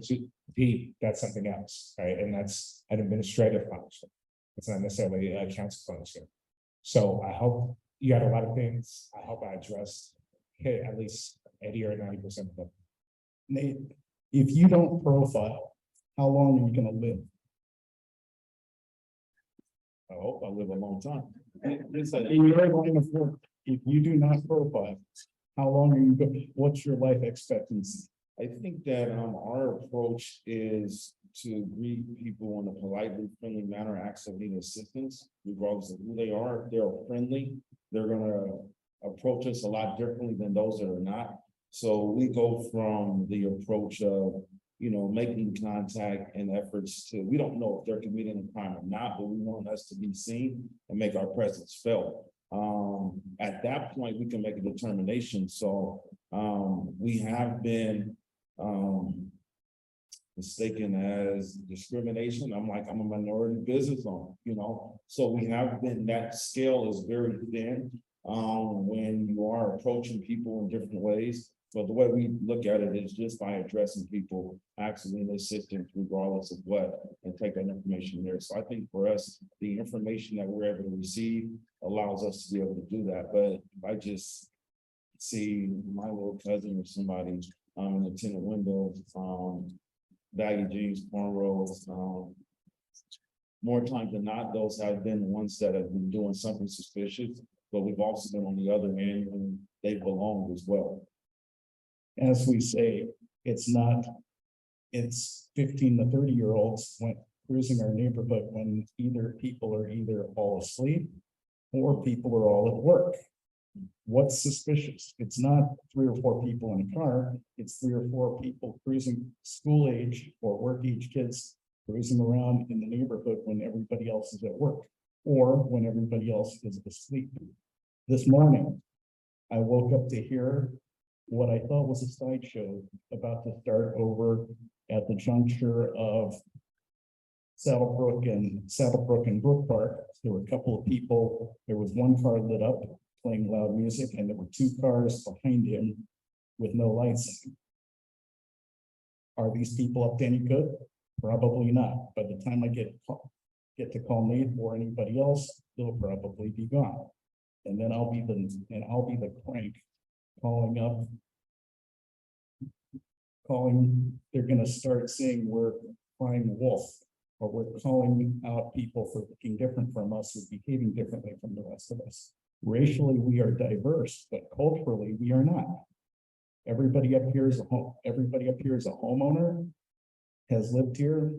deed, that's something else, right? And that's an administrative function. It's not necessarily a council function. So I hope you had a lot of things. I hope I addressed at least 80 or 90% of them. Nate, if you don't profile, how long are you gonna live? I hope I live a long time. In your line of work, if you do not profile, how long are you going, what's your life expectancy? I think that our approach is to greet people in a politely friendly manner, accepting assistance, regardless of who they are. If they're friendly, they're gonna approach us a lot differently than those that are not. So we go from the approach of, making contact and efforts to, we don't know if they're committing a crime or not, but we want us to be seen and make our presence felt. At that point, we can make a determination. So we have been mistaken as discrimination. I'm a minority business owner, so we have been, that scale is very thin when you are approaching people in different ways. But the way we look at it is just by addressing people, asking assistance regardless of what, and take that information there. So I think for us, the information that we're able to receive allows us to be able to do that. But if I just see my little cousin or somebody in the tenant windows, baggy jeans, cornrows, more times than not, those have been the ones that have been doing something suspicious. But we've also been on the other end and they belong as well. As we say, it's 15 to 30-year-olds went cruising our neighborhood when people are either all asleep or people are all at work. What's suspicious? It's not 3 or 4 people in a car. It's 3 or 4 people cruising, school age or work age kids cruising around in the neighborhood when everybody else is at work or when everybody else is asleep. This morning, I woke up to hear what I thought was a sideshow about to start over at the juncture of Saddlebrook and Brook Park. There were a couple of people. There was one car lit up playing loud music, and there were 2 cars behind him with no lights. Are these people up to any good? Probably not. By the time I get to call Nate or anybody else, they'll probably be gone. And then I'll be the crank they're gonna start saying we're crime wolf, or we're calling out people for looking different from us or behaving differently from the rest of us. Racially, we are diverse, but culturally, we are not. Everybody up here is a homeowner, has lived here.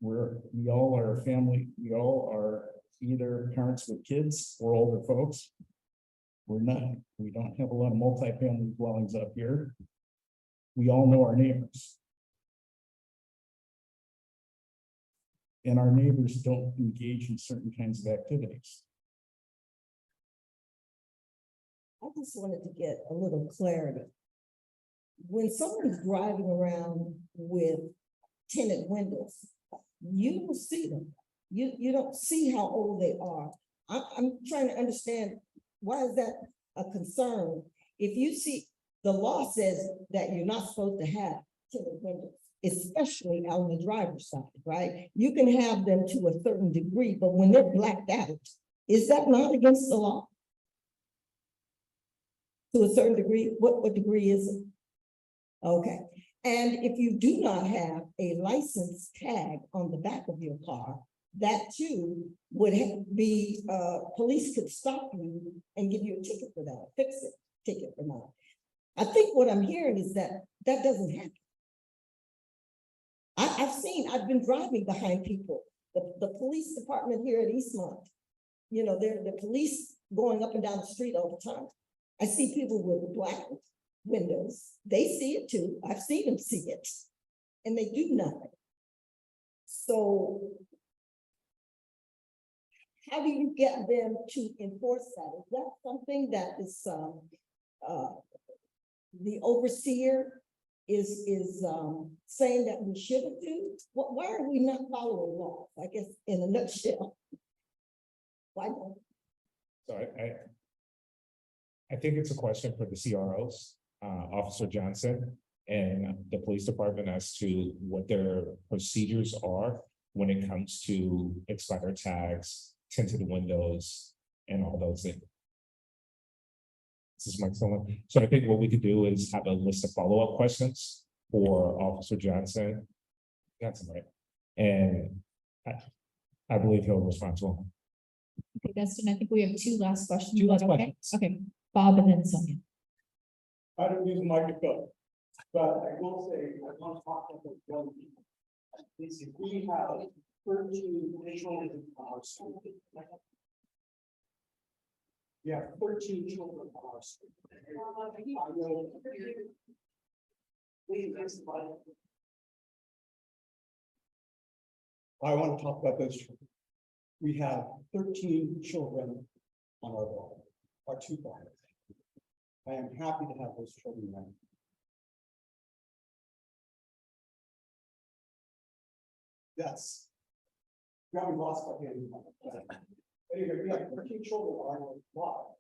We all are family, we all are either parents with kids or older folks. We don't have a lot of multifamily dwellings up here. We all know our neighbors. And our neighbors don't engage in certain kinds of activities. I just wanted to get a little clarity. When someone's driving around with tinted windows, you will see them. You don't see how old they are. I'm trying to understand, why is that a concern? If you see, the law says that you're not supposed to have tinted windows, especially out on the driver's side, right? You can have them to a certain degree, but when they're blacked out, is that not against the law? To a certain degree, what degree is it? Okay, and if you do not have a license tag on the back of your car, that too would be, police could stop you and give you a ticket for that, fix it, ticket for that. I think what I'm hearing is that doesn't happen. I've been driving behind people, the police department here at Eastmont, they're the police going up and down the street all the time. I see people with black windows. They see it too. I've seen them see it, and they do nothing. So how do you get them to enforce that? Is that something that is the overseer is saying that we shouldn't do? Why are we not following law? I guess in a nutshell. Why not? So I think it's a question for the CROs, Officer Johnson and the police department as to what their procedures are when it comes to expired tags, tinted windows, and all those things. This is Mike Sullivan. So I think what we could do is have a list of follow-up questions for Officer Johnson. Johnson, right? And I believe he'll respond to them. Okay, Dustin, I think we have two last questions. Two last Okay? questions. Okay, Bob and then Sonia. I don't use the microphone, but I will say, I want to talk about the young people. Is if we have 13 children in our school. Yeah, 13 children in our school. I know. Please, that's the Bible. I want to talk about those children. We have 13 children on our wall, our two bars. I am happy to have those children there. Yes. We haven't lost our hand. Anyway, we have 13 children on our block.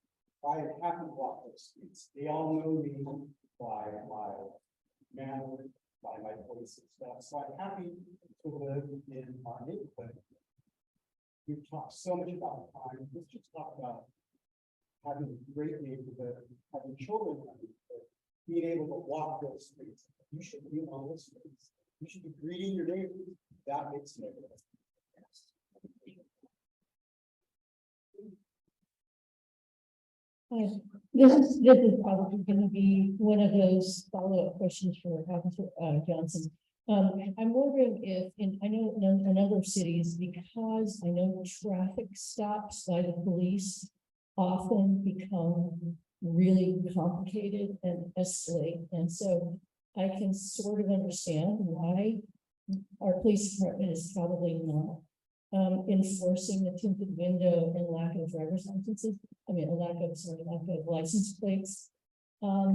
I am happy to walk those streets. They all know me by my manner, by my voice and stuff. So I'm happy to live in our neighborhood. We've talked so much about crime. Let's just talk about having a great neighborhood, having children, in our neighborhood, being able to walk those streets. You should be on those streets. You should be greeting your neighbors. That makes neighborhood. This is probably going to be one of those follow-up questions for Officer Johnson. I'm wondering if, I know in a number of cities, because I know traffic stops by the police often become really complicated and escalate. And so I can sort of understand why our police department is probably not enforcing the tinted window and lack of driver's licenses. I mean, lack of license plates.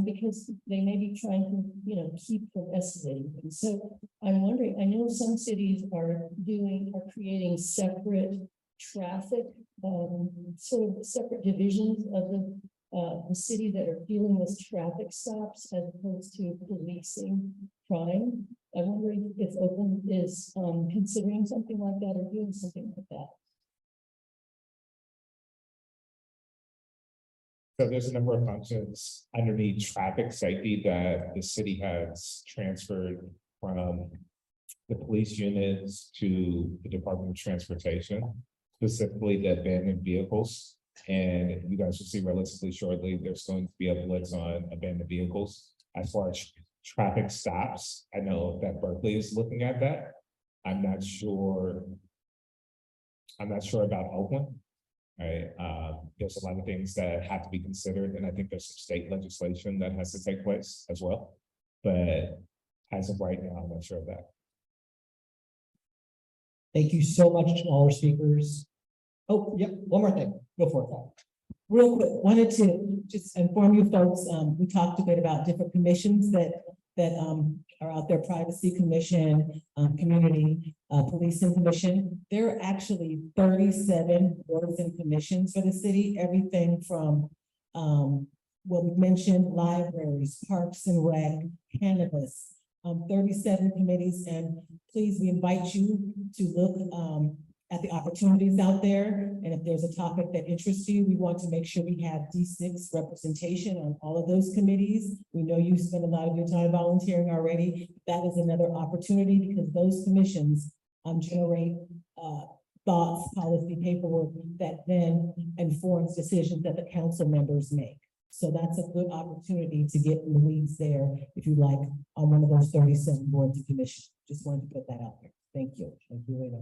Because they may be trying to, keep from escalating. And so I'm wondering, I know some cities are creating separate traffic, sort of separate divisions of the city that are dealing with traffic stops as opposed to policing crime. I'm wondering if Oakland is considering something like that or doing something like that. So there's a number of functions underneath traffic safety that the city has transferred from the police units to the Department of Transportation, specifically the abandoned vehicles. And you guys will see relatively shortly, there's going to be a blitz on abandoned vehicles. As far as traffic stops, I know that Berkeley is looking at that. I'm not sure about Oakland. Right, there's a lot of things that have to be considered, and I think there's some state legislation that has to take place as well. But as of right now, I'm not sure of that. Thank you so much to all our speakers. Oh, yep, one more thing. Go for it. Real quick, wanted to just inform you folks, we talked a bit about different commissions that are out there, Privacy Commission, Community Policing Commission. There are actually 37 boards and commissions for the city, everything from what we mentioned, libraries, parks and rec, cannabis, 37 committees, and please, we invite you to look at the opportunities out there. And if there's a topic that interests you, we want to make sure we have D6 representation on all of those committees. We know you spend a lot of your time volunteering already. That is another opportunity because those commissions generate thoughts, policy, paperwork that then informs decisions that the council members make. So that's a good opportunity to get in the weeds there, if you like, on one of those 37 boards and commissions. Just wanted to put that out there. Thank you. Thank you, Lena.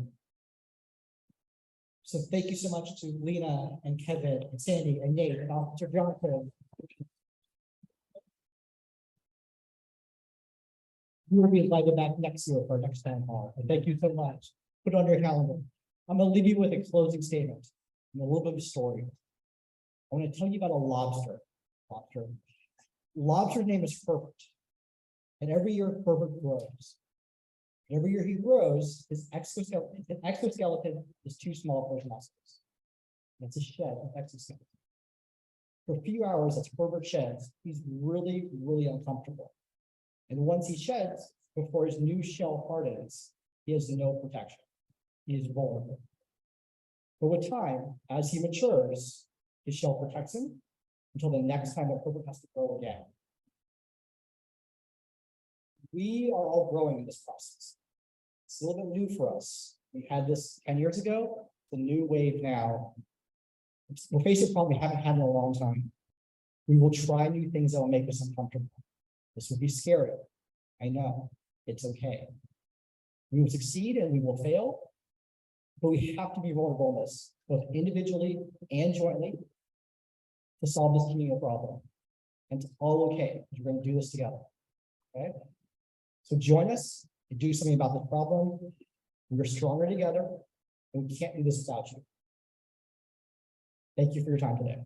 So thank you so much to Lena and Kevin and Sandy and Nate and Officer Johnson. You will be invited back next year for our next town hall. And thank you so much. Put it on your calendar. I'm gonna leave you with a closing statement and a little bit of a story. I want to tell you about a lobster. Lobster's name is Herbert. And every year Herbert grows. Every year he grows, his exoskeleton is too small for his muscles. It's a shed of exoskeleton. For a few hours, as Herbert sheds, he's really, really uncomfortable. And once he sheds, before his new shell hardens, he has no protection. He is vulnerable. But with time, as he matures, his shell protects him until the next time that Herbert has to grow again. We are all growing in this process. It's a little bit new for us. We had this 10 years ago, the new wave now. We're facing a problem we haven't had in a long time. We will try new things that will make us uncomfortable. This will be scary. I know, it's okay. We will succeed and we will fail, but we have to be vulnerable in this, both individually and jointly, to solve this community problem. And it's all okay, because we're going to do this together. Okay? So join us and do something about this problem. We're stronger together, and we can't do this without you. Thank you for your time today.